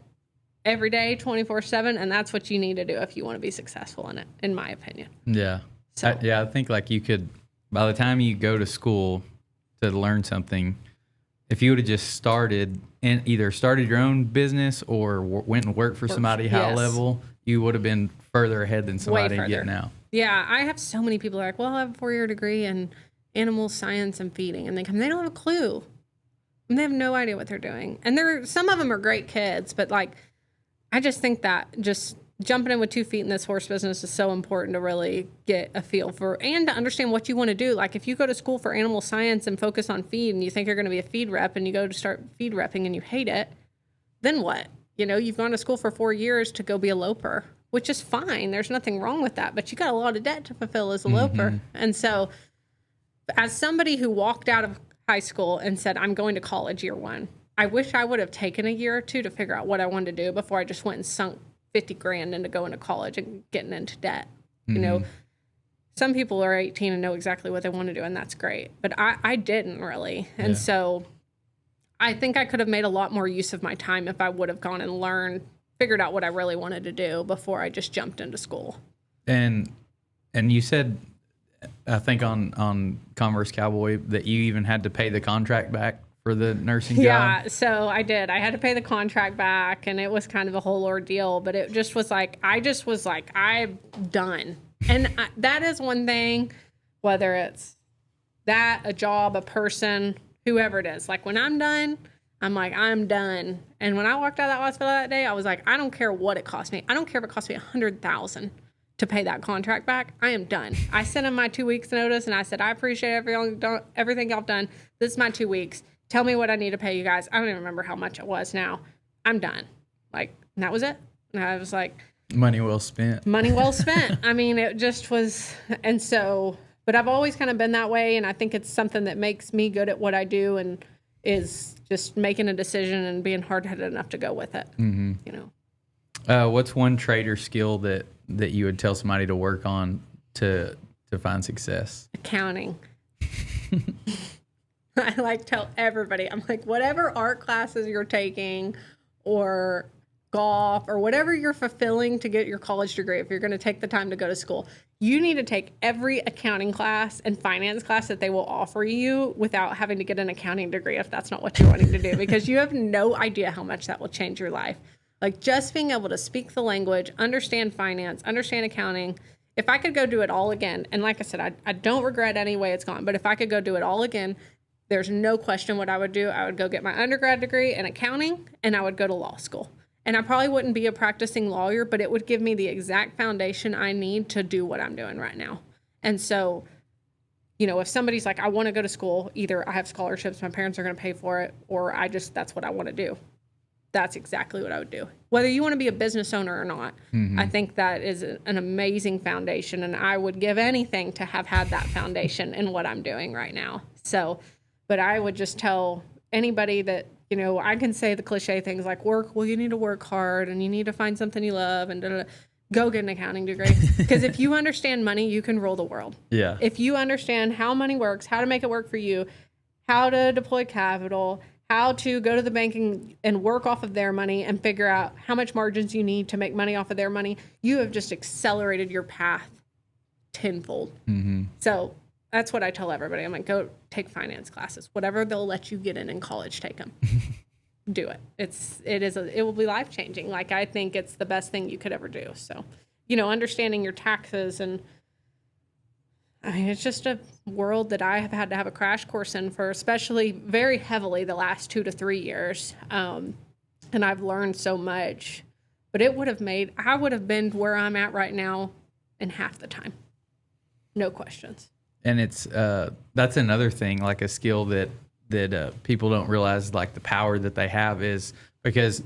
every day, 24/7. And that's what you need to do if you want to be successful in it, in my opinion. Yeah. So, I think like you could, by the time you go to school to learn something, if you would have just started and either started your own business or went and worked for somebody high level, you would have been further ahead than somebody get now. Yeah. I have so many people who are like, well, I have a 4-year degree in animal science and feeding. And they don't have a clue. And they have no idea what they're doing. And some of them are great kids, but like, I just think that just jumping in with 2 feet in this horse business is so important to really get a feel for, and to understand what you want to do. Like, if you go to school for animal science and focus on feed, and you think you're going to be a feed rep, and you go to start feed repping and you hate it, then what? You know, you've gone to school for 4 years to go be a loper, which is fine. There's nothing wrong with that, but you got a lot of debt to fulfill as a loper. And so, as somebody who walked out of high school and said, I'm going to college year 1, I wish I would have taken a year or two to figure out what I wanted to do before I just went and sunk $50,000 into going to college and getting into debt. You know, some people are 18 and know exactly what they want to do, and that's great. But I didn't really. And so I think I could have made a lot more use of my time if I would have gone and figured out what I really wanted to do before I just jumped into school. And you said, I think on Converse Cowboy, that you even had to pay the contract back for the nursing job? Yeah, so I did. I had to pay the contract back, and it was kind of a whole ordeal, but it just was like, I'm done. And that is one thing, whether it's that, a job, a person, whoever it is. Like, when I'm done, I'm like, I'm done. And when I walked out of that hospital that day, I was like, I don't care what it cost me. I don't care if it cost me $100,000 to pay that contract back. I am done. I sent him my 2 weeks notice, and I said, I appreciate everything y'all done. This is my 2 weeks. Tell me what I need to pay you guys. I don't even remember how much it was now. I'm done. Like, and that was it. And I was like, money well spent. Money well spent. I mean, it just was. And so, but I've always kind of been that way. And I think it's something that makes me good at what I do, and is just making a decision and being hard-headed enough to go with it. You know? What's one trait or skill that you would tell somebody to work on to find success? Accounting. I like tell everybody, I'm like, whatever art classes you're taking or golf or whatever you're fulfilling to get your college degree, if you're going to take the time to go to school, you need to take every accounting class and finance class that they will offer you without having to get an accounting degree if that's not what you're wanting to do, because you have no idea how much that will change your life. Like just being able to speak the language, understand finance, understand accounting. If I could go do it all again, and like I said, I don't regret any way it's gone, but if I could go do it all again, there's no question what I would do. I would go get my undergrad degree in accounting, and I would go to law school. And I probably wouldn't be a practicing lawyer, but it would give me the exact foundation I need to do what I'm doing right now. And so, you know, if somebody's like, I want to go to school, either I have scholarships, my parents are going to pay for it, or that's what I want to do. That's exactly what I would do. Whether you want to be a business owner or not, I think that is an amazing foundation. And I would give anything to have had that foundation in what I'm doing right now. So, but I would just tell anybody that, you know, I can say the cliche things like you need to work hard and you need to find something you love and go get an accounting degree. Because if you understand money, you can rule the world. Yeah. If you understand how money works, how to make it work for you, how to deploy capital, how to go to the bank and work off of their money and figure out how much margins you need to make money off of their money, you have just accelerated your path tenfold. So that's what I tell everybody. I'm like, go take finance classes. Whatever they'll let you get in college, take them. Do it. It will be life-changing. Like, I think it's the best thing you could ever do. So, you know, understanding your taxes, and I mean, it's just a world that I have had to have a crash course in for, especially very heavily, the last 2 to 3 years. And I've learned so much, but I would have been where I'm at right now in half the time. No questions. And it's that's another thing, like a skill that people don't realize, like the power that they have, is because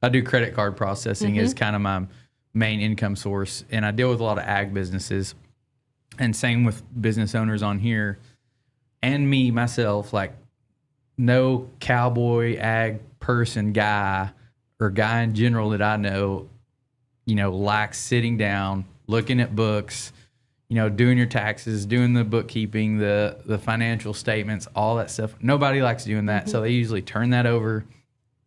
I do credit card processing is kind of my main income source, and I deal with a lot of ag businesses, and same with business owners on here, and me myself. Like, no cowboy ag person, guy in general that I know, you know, likes sitting down, looking at books, you know, doing your taxes, doing the bookkeeping, the financial statements, all that stuff. Nobody likes doing that. So they usually turn that over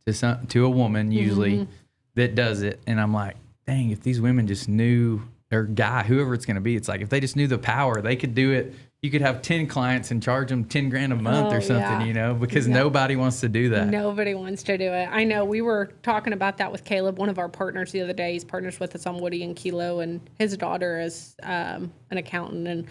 to a woman usually that does it. And I'm like, dang, if these women just knew, or guy, whoever it's going to be, it's like, if they just knew the power, they could do it. You could have 10 clients and charge them $10,000 a month or something, you know, because nobody wants to do that. Nobody wants to do it. I know we were talking about that with Caleb, one of our partners, the other day. He's partners with us on Woody and Kilo, and his daughter is an accountant. And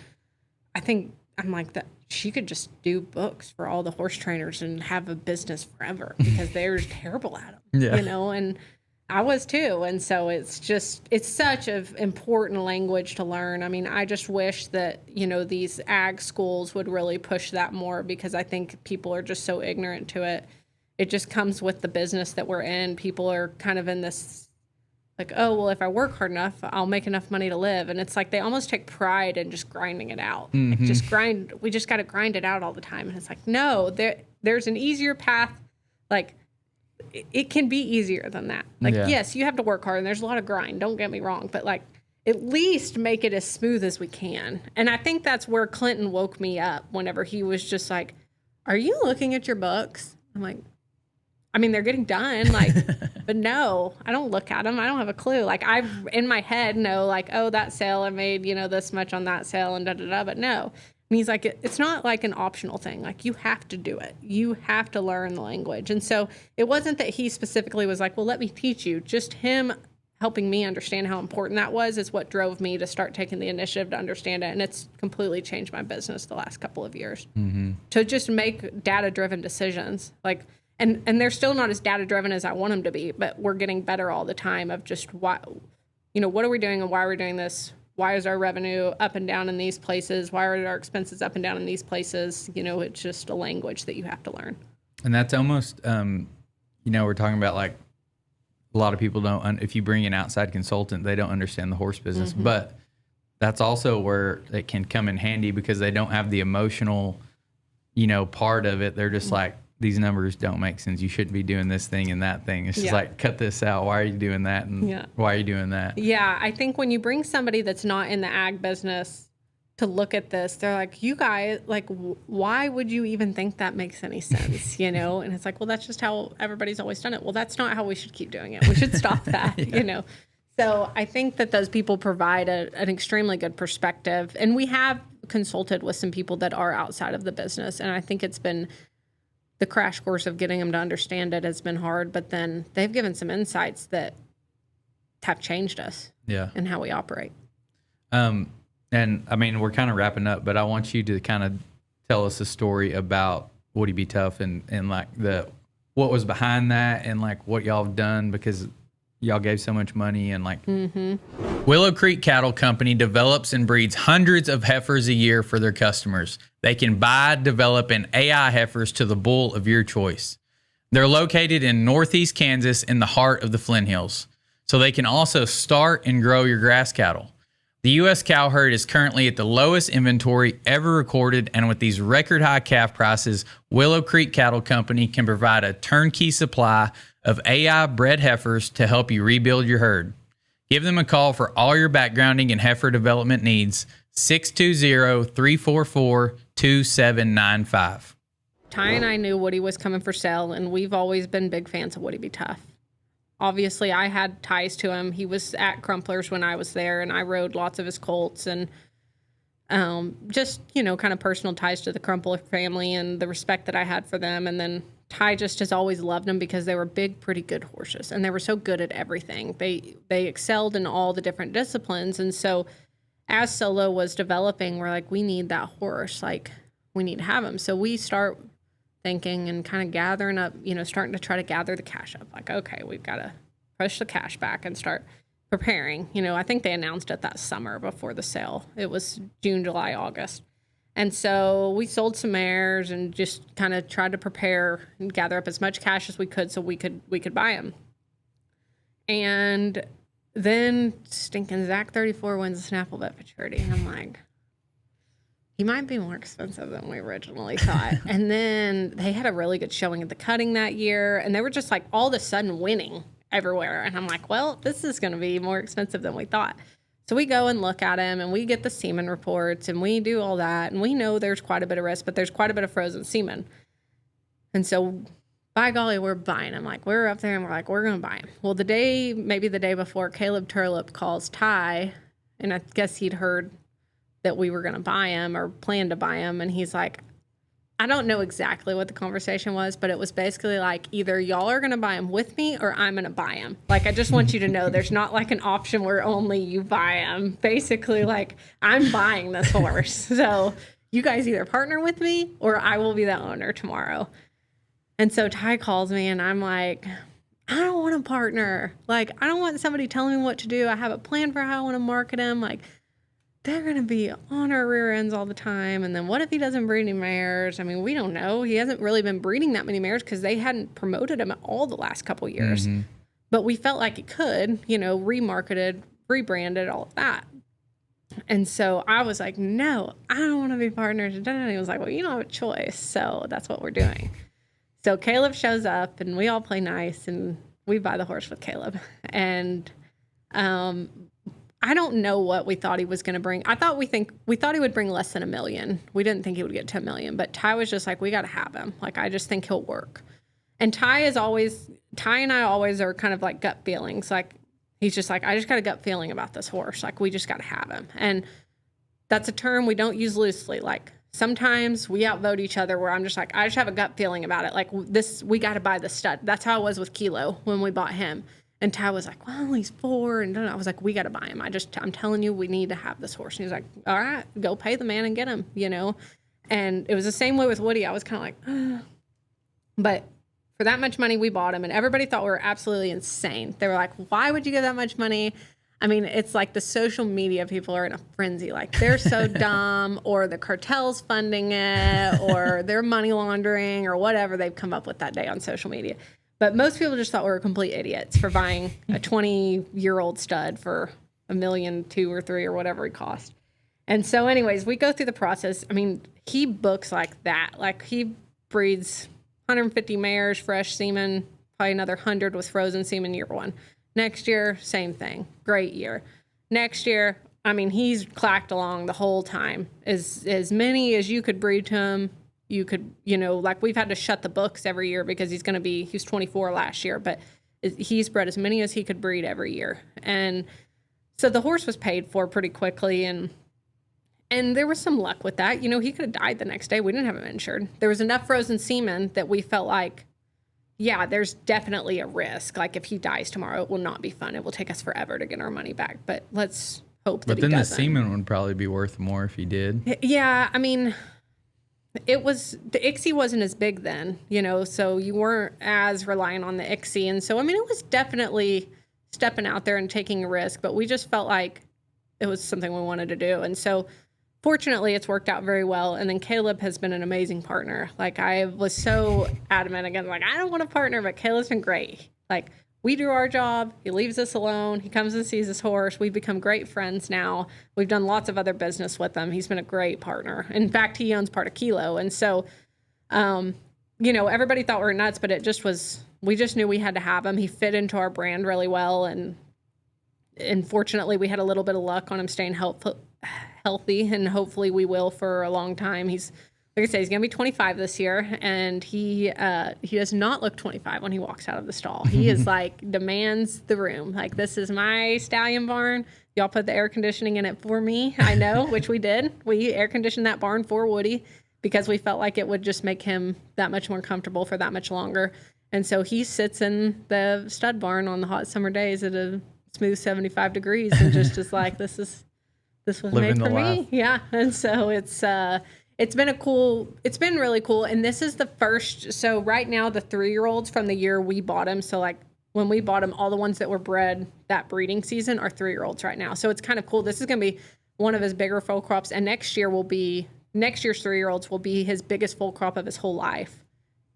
I'm like, that she could just do books for all the horse trainers and have a business forever, because they're terrible at them, you know, and I was too. And so it's such an important language to learn. I mean, I just wish that, you know, these ag schools would really push that more, because I think people are just so ignorant to it. It just comes with the business that we're in. People are kind of in this, like, oh, well, if I work hard enough, I'll make enough money to live. And it's like they almost take pride in just grinding it out. Like, we just got to grind it out all the time. And it's like, no, there's an easier path. Like, it can be easier than that. Like, yes, you have to work hard, and there's a lot of grind, don't get me wrong, but like, at least make it as smooth as we can. And I think that's where Clinton woke me up whenever he was just like, are you looking at your books? I'm like, I mean, they're getting done, like, but no, I don't look at them. I don't have a clue. Like, I've in my head know, like, oh, that sale, I made, you know, this much on that sale and but no. And he's like, it's not like an optional thing. Like, you have to do it. You have to learn the language. And so it wasn't that he specifically was like, well, let me teach you. Just him helping me understand how important that was is what drove me to start taking the initiative to understand it. And it's completely changed my business the last couple of years to just make data-driven decisions. Like, and they're still not as data-driven as I want them to be, but we're getting better all the time of just why, you know, what are we doing and why are we doing this? Why is our revenue up and down in these places? Why are our expenses up and down in these places? You know, it's just a language that you have to learn. And that's almost, you know, we're talking about, like, a lot of people don't, if you bring an outside consultant, they don't understand the horse business. But that's also where it can come in handy, because they don't have the emotional, you know, part of it. They're just like, these numbers don't make sense. You shouldn't be doing this thing and that thing. It's just like, cut this out. Why are you doing that? And why are you doing that? Yeah. I think when you bring somebody that's not in the ag business to look at this, they're like, you guys, like, why would you even think that makes any sense? You know? And it's like, well, that's just how everybody's always done it. Well, that's not how we should keep doing it. We should stop that, you know? So I think that those people provide an extremely good perspective. And we have consulted with some people that are outside of the business. And I think it's been the crash course of getting them to understand it has been hard, but then they've given some insights that have changed us and how we operate. And I mean, we're kind of wrapping up, but I want you to kind of tell us a story about Would He Be Tough and like what was behind that and like what y'all have done, because y'all gave so much money and like. Willow Creek Cattle Company develops and breeds hundreds of heifers a year for their customers. They can buy, develop, and AI heifers to the bull of your choice. They're located in Northeast Kansas in the heart of the Flint Hills. So they can also start and grow your grass cattle. The U.S. cow herd is currently at the lowest inventory ever recorded, and with these record high calf prices, Willow Creek Cattle Company can provide a turnkey supply of AI bred heifers to help you rebuild your herd. Give them a call for all your backgrounding and heifer development needs, 620-344-2795. Ty and I knew Woody was coming for sale, and we've always been big fans of Woody Be Tough. Obviously, I had ties to him. He was at Crumpler's when I was there, and I rode lots of his colts, and just, you know, kind of personal ties to the Crumpler family and the respect that I had for them. And then Ty just has always loved them because they were big, pretty good horses, and they were so good at everything. They excelled in all the different disciplines. And so as Solo was developing, we're like, we need that horse. Like, we need to have him. So we start thinking and kind of gathering up, you know, starting to try to gather the cash up. Like, okay, we've got to push the cash back and start preparing. You know, I think they announced it that summer before the sale. It was June, July, August. And so we sold some mares and just kind of tried to prepare and gather up as much cash as we could so we could buy them. And then stinking Zach 34 wins the Snapple Bet Futurity. And I'm like, he might be more expensive than we originally thought. And then they had a really good showing at the cutting that year. And they were just like all of a sudden winning everywhere. And I'm like, well, this is going to be more expensive than we thought. So we go and look at him, and we get the semen reports, and we do all that. And we know there's quite a bit of risk, but there's quite a bit of frozen semen. And so, by golly, we're buying him. Like, we're up there, and we're like, we're going to buy him. Well, maybe the day before, Caleb Turlip calls Ty, and I guess he'd heard that we were going to buy him or planned to buy him. And he's like, I don't know exactly what the conversation was, but it was basically like, either y'all are going to buy him with me or I'm going to buy him. Like, I just want you to know there's not like an option where only you buy him. Basically, like, I'm buying this horse. So you guys either partner with me or I will be the owner tomorrow. And so Ty calls me, and I'm like, I don't want to partner. Like, I don't want somebody telling me what to do. I have a plan for how I want to market him. Like, they're going to be on our rear ends all the time. And then what if he doesn't breed any mares? I mean, we don't know. He hasn't really been breeding that many mares because they hadn't promoted him at all the last couple years. Mm-hmm. But we felt like he could, you know, remarketed, rebranded, all of that. And so I was like, no, I don't want to be partners. And he was like, well, you don't have a choice. So that's what we're doing. So Caleb shows up, and we all play nice, and we buy the horse with Caleb. And I don't know what we thought he was going to bring. We thought he would bring less than $1 million. We didn't think he would get to $1 million, but Ty was just like, we got to have him. Like, I just think he'll work. And Ty and I always are kind of like gut feelings. Like, he's just like, I just got a gut feeling about this horse. Like, we just got to have him. And that's a term we don't use loosely. Like, sometimes we outvote each other where I'm just like, I just have a gut feeling about it. Like, we got to buy the stud. That's how it was with Kilo when we bought him. And Ty was like, well, he's 4. And I was like, we got to buy him. I'm telling you, we need to have this horse. And he was like, all right, go pay the man and get him, you know? And it was the same way with Woody. I was kind of like, ugh. But for that much money, we bought him. And everybody thought we were absolutely insane. They were like, why would you give that much money? I mean, it's like the social media people are in a frenzy. Like, they're so dumb, or the cartel's funding it, or they're money laundering, or whatever they've come up with that day on social media. But most people just thought we were complete idiots for buying a 20-year-old stud for $1 million, $2 or $3 or whatever it cost. And so anyways, we go through the process. I mean, he books like that. Like, he breeds 150 mares, fresh semen, probably another 100 with frozen semen year 1. Next year, same thing. Great year. Next year, I mean, he's clacked along the whole time. As many as you could breed to him, you could, like we've had to shut the books every year because he was 24 last year, but he's bred as many as he could breed every year. And so the horse was paid for pretty quickly, and there was some luck with that. He could have died the next day. We didn't have him insured. There was enough frozen semen that we felt like, yeah, there's definitely a risk. Like if he dies tomorrow, it will not be fun. It will take us forever to get our money back. But let's hope that he doesn't. But then the semen would probably be worth more if he did. Yeah, I mean, the ICSI wasn't as big then, so you weren't as reliant on the ICSI. And so, I mean, it was definitely stepping out there and taking a risk, but we just felt like it was something we wanted to do. And so fortunately, it's worked out very well. And then Caleb has been an amazing partner. Like I was so adamant again, like I don't want a partner, but Caleb's been great. Like we do our job. He leaves us alone. He comes and sees his horse. We've become great friends now. We've done lots of other business with him. He's been a great partner. In fact, he owns part of Kilo. And so, everybody thought we were nuts, but we just knew we had to have him. He fit into our brand really well. And fortunately, we had a little bit of luck on him staying healthy, and hopefully we will for a long time. He's, like I said, he's going to be 25 this year, and he does not look 25 when he walks out of the stall. He is like, demands the room. Like, this is my stallion barn. Y'all put the air conditioning in it for me. I know, which we did. We air conditioned that barn for Woody because we felt like it would just make him that much more comfortable for that much longer. And so he sits in the stud barn on the hot summer days at a smooth 75 degrees and just is like, this was Living made for the me. life. Yeah. And so it's been really cool. And this is the first, so right now the 3-year-olds from the year we bought him. So like when we bought him, all the ones that were bred that breeding season are 3-year-olds right now. So it's kind of cool. This is going to be one of his bigger foal crops. And next year's 3-year-olds will be his biggest foal crop of his whole life.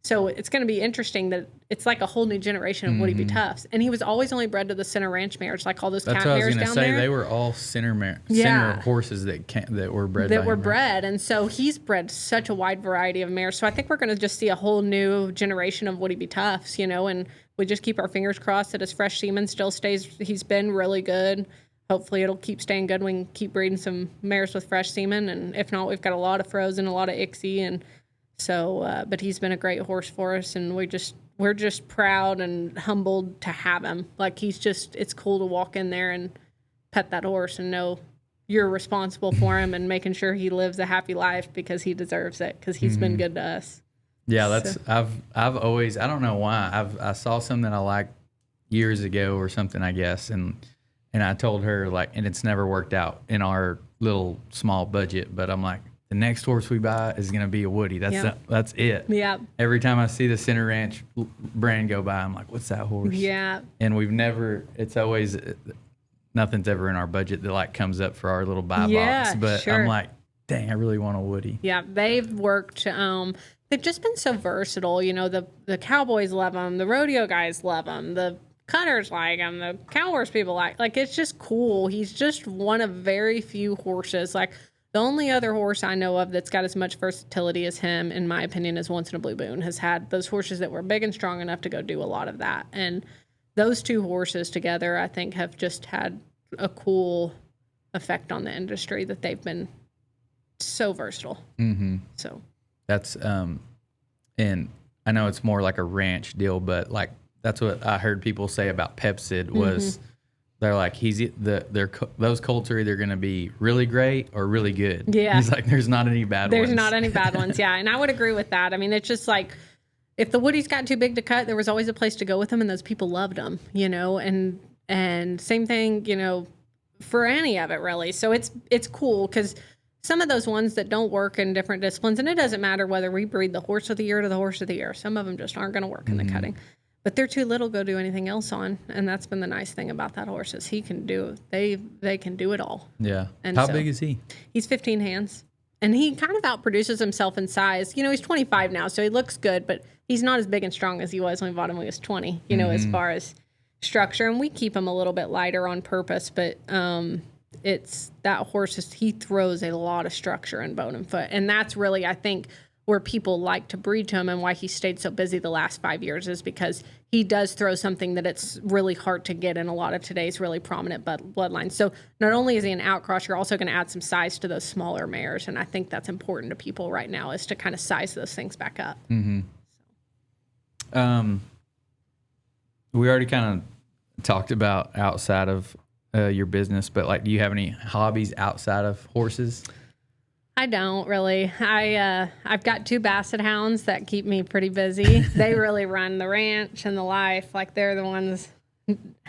So it's going to be interesting that it's like a whole new generation of Woody B. Tufts. And he was always only bred to the center ranch mares, like all those cat mares down there. That's what I was going to say. They were all center horses that were bred that were bred. And so he's bred such a wide variety of mares. So I think we're going to just see a whole new generation of Woody B. Tufts, and we just keep our fingers crossed that his fresh semen still stays. He's been really good. Hopefully it'll keep staying good. We can keep breeding some mares with fresh semen. And if not, we've got a lot of frozen, a lot of ICSI, and so, but he's been a great horse for us, and we're just proud and humbled to have him. Like it's cool to walk in there and pet that horse and know you're responsible for him and making sure he lives a happy life because he deserves it, because he's been good to us. Yeah, So. I've always, I don't know why, I saw something that I liked years ago or something, I guess, and I told her, like, and it's never worked out in our little small budget, but I'm like, the next horse we buy is going to be a Woody. That's it. Yeah. Every time I see the Center Ranch brand go by, I'm like, what's that horse? Yeah. And it's always, nothing's ever in our budget that like comes up for our little buy box. But sure. I'm like, dang, I really want a Woody. Yeah. They've worked, they've just been so versatile. The cowboys love them. The rodeo guys love them. The cutters like him. The cow horse people like, it's just cool. He's just one of very few horses. Like, the only other horse I know of that's got as much versatility as him, in my opinion, is Once in a Blue Moon, has had those horses that were big and strong enough to go do a lot of that. And those two horses together, I think, have just had a cool effect on the industry, that they've been so versatile. Mm-hmm. So that's, and I know it's more like a ranch deal, but like, that's what I heard people say about Pepsid was, they're like, those colts are either going to be really great or really good. Yeah. He's like, there's not any bad ones. There's not any bad ones, yeah. And I would agree with that. I mean, it's just like, if the Woodies got too big to cut, there was always a place to go with them, and those people loved them, and same thing, for any of it, really. So it's cool, because some of those ones that don't work in different disciplines, and it doesn't matter whether we breed the horse of the year to the horse of the year, some of them just aren't going to work in the cutting. But they're too little to go do anything else on, and that's been the nice thing about that horse, is he can do, they can do it all. Yeah. And how big is he? He's 15 hands, and he kind of outproduces himself in size. He's 25 now, so he looks good, but he's not as big and strong as he was when we bought him when he was 20. As far as structure, and we keep him a little bit lighter on purpose, but it's that horse he throws a lot of structure in bone and foot, and that's really, I think, where people like to breed to him and why he stayed so busy the last 5 years is because he does throw something that it's really hard to get in a lot of today's really prominent bloodlines. So not only is he an outcross, you're also going to add some size to those smaller mares. And I think that's important to people right now, is to kind of size those things back up. Mm-hmm. We already kind of talked about outside of your business, but like, do you have any hobbies outside of horses? I don't really. I've got 2 basset hounds that keep me pretty busy. They really run the ranch and the life. Like, they're the ones,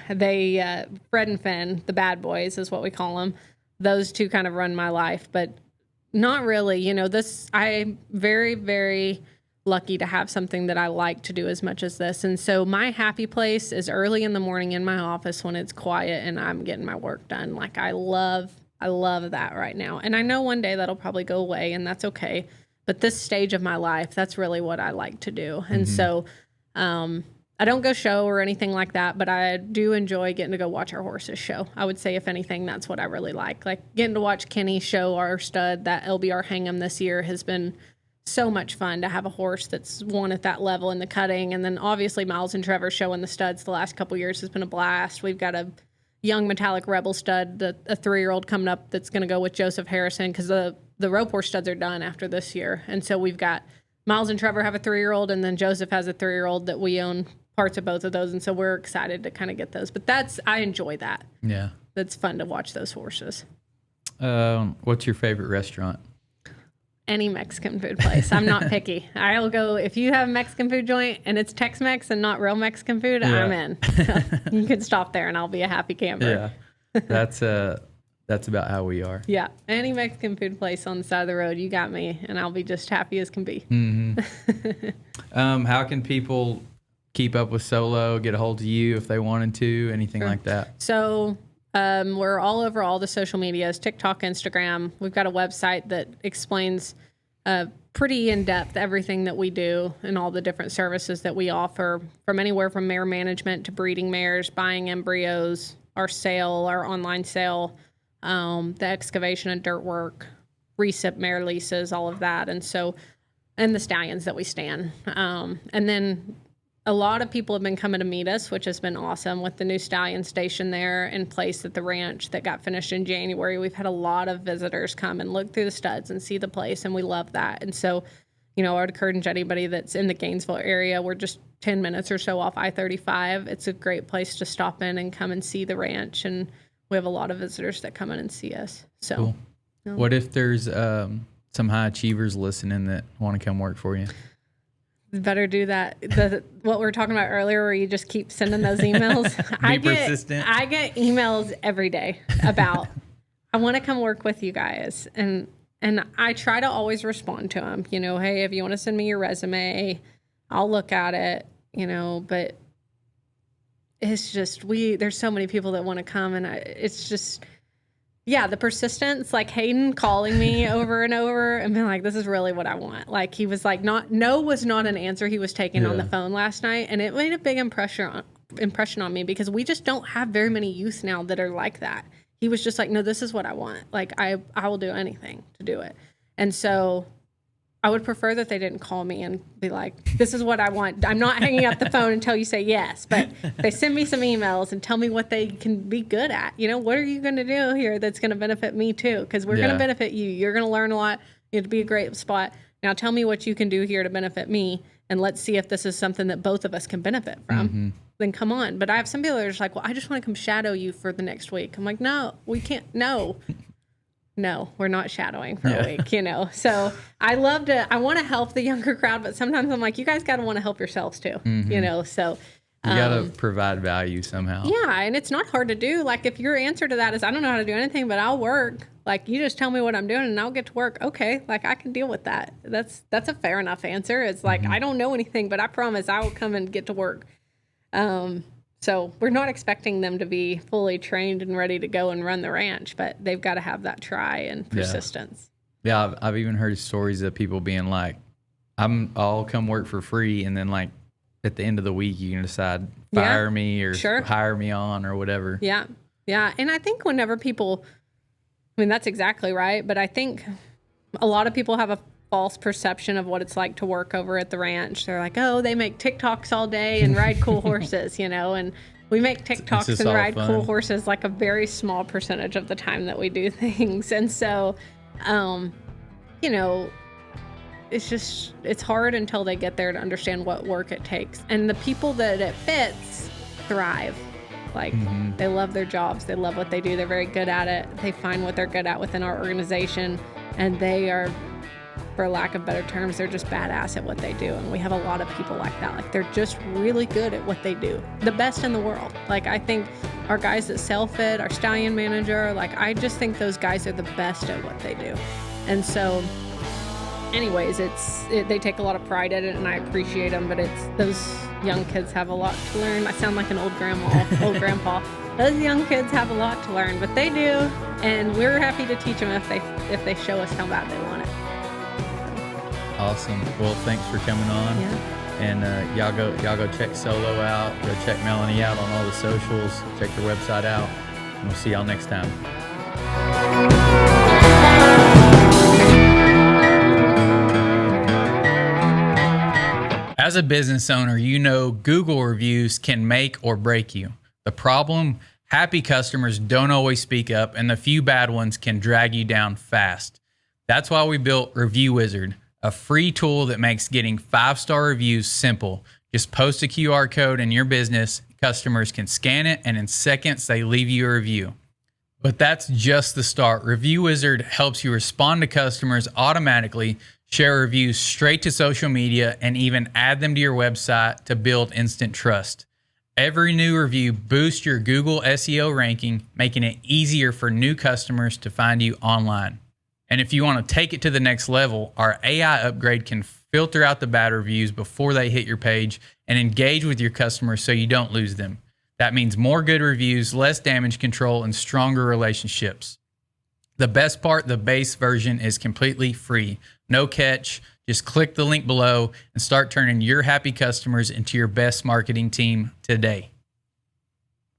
Fred and Finn, the bad boys is what we call them. Those 2 kind of run my life, but not really. You know, I'm very, very lucky to have something that I like to do as much as this. And so my happy place is early in the morning in my office when it's quiet and I'm getting my work done. Like, I love that right now. And I know one day that'll probably go away, and that's okay. But this stage of my life, that's really what I like to do. And so I don't go show or anything like that, but I do enjoy getting to go watch our horses show. I would say, if anything, that's what I really like. Like, getting to watch Kenny show our stud, that LBR Hingham this year, has been so much fun to have a horse that's won at that level in the cutting. And then obviously Miles and Trevor showing the studs the last couple years has been a blast. We've got a young metallic rebel stud, a 3-year-old coming up that's going to go with Joseph Harrison, because the rope horse studs are done after this year. And so we've got Miles and Trevor have a 3-year-old, and then Joseph has a 3-year-old that we own parts of both of those. And so we're excited to kind of get those. But I enjoy that. Yeah. That's fun to watch those horses. What's your favorite restaurant? Any Mexican food place. I'm not picky. I'll go, if you have a Mexican food joint and it's Tex-Mex and not real Mexican food, I'm in. You can stop there and I'll be a happy camper. Yeah. That's about how we are. Yeah. Any Mexican food place on the side of the road, you got me, and I'll be just happy as can be. Mm-hmm. How can people keep up with Solo, get a hold of you if they wanted to, anything like that? So we're all over all the social medias, TikTok, Instagram. We've got a website that explains pretty in-depth everything that we do and all the different services that we offer, from anywhere from mare management to breeding mares, buying embryos, our sale, our online sale, the excavation and dirt work, recip mare leases, all of that. And the stallions that we stand. And then a lot of people have been coming to meet us, which has been awesome, with the new stallion station there in place at the ranch that got finished in January. We've had a lot of visitors come and look through the studs and see the place, and we love that. And so, I would encourage anybody that's in the Gainesville area. We're just 10 minutes or so off I-35. It's a great place to stop in and come and see the ranch, and we have a lot of visitors that come in and see us. So, cool. What if there's some high achievers listening that want to come work for you? Better do that. What we were talking about earlier, where you just keep sending those emails. Persistent. I get emails every day about, I want to come work with you guys. And I try to always respond to them. Hey, if you want to send me your resume, I'll look at it, but it's just, there's so many people that want to come, and it's just, the persistence, like Hayden calling me over and over and being like, this is really what I want. Like, he was like, no was not an answer he was taking on the phone last night. And it made a big impression on me, because we just don't have very many youth now that are like that. He was just like, no, this is what I want. Like, I will do anything to do it. And so I would prefer that they didn't call me and be like, this is what I want. I'm not hanging up the phone until you say yes. But they send me some emails and tell me what they can be good at. What are you going to do here that's going to benefit me too? Because we're going to benefit you. You're going to learn a lot. It'd be a great spot. Now tell me what you can do here to benefit me, and let's see if this is something that both of us can benefit from. Mm-hmm. Then come on. But I have some people that are just like, well, I just want to come shadow you for the next week. I'm like, no, we can't. No, we're not shadowing for a week, So I want to help the younger crowd, but sometimes I'm like, you guys got to want to help yourselves too, So you got to provide value somehow. Yeah, and it's not hard to do. Like, if your answer to that is, I don't know how to do anything, but I'll work. Like, you just tell me what I'm doing and I'll get to work. Okay, like, I can deal with that. That's a fair enough answer. It's like, I don't know anything, but I promise I will come and get to work. So we're not expecting them to be fully trained and ready to go and run the ranch, but they've got to have that try and persistence. Yeah, I've even heard stories of people being like, I'll come work for free, and then like at the end of the week you can decide fire me or hire me on or whatever. Yeah. And I think whenever people, that's exactly right, but I think a lot of people have a false perception of what it's like to work over at the ranch. They're like, oh, they make TikToks all day and ride cool horses, you know, and we make TikToks and ride cool horses like a very small percentage of the time that we do things. And so, you know, it's hard until they get there to understand what work it takes. And the people that it fits thrive. Like, they love their jobs. They love what they do. They're very good at it. They find what they're good at within our organization. And they are, for lack of better terms, they're just badass at what they do. And we have a lot of people like that. Like, they're just really good at what they do. The best in the world. Like, I think our guys that self-fit, our stallion manager, like, I just think those guys are the best at what they do. And so, anyways, they take a lot of pride in it, and I appreciate them, but those young kids have a lot to learn. I sound like an old grandpa. Those young kids have a lot to learn, but they do, and we're happy to teach them if they show us how bad they want it. Awesome. Well, thanks for coming on. Yeah. And y'all go check Solo out. Go check Melanie out on all the socials. Check their website out. And we'll see y'all next time. As a business owner, you know Google reviews can make or break you. The problem, happy customers don't always speak up, and the few bad ones can drag you down fast. That's why we built Review Wizard, a free tool that makes getting 5-star reviews simple. Just post a QR code in your business, customers can scan it, and in seconds they leave you a review. But that's just the start. Review Wizard helps you respond to customers automatically, share reviews straight to social media, and even add them to your website to build instant trust. Every new review boosts your Google SEO ranking, making it easier for new customers to find you online. And if you want to take it to the next level, our AI upgrade can filter out the bad reviews before they hit your page and engage with your customers so you don't lose them. That means more good reviews, less damage control, and stronger relationships. The best part, the base version is completely free. No catch. Just click the link below and start turning your happy customers into your best marketing team today.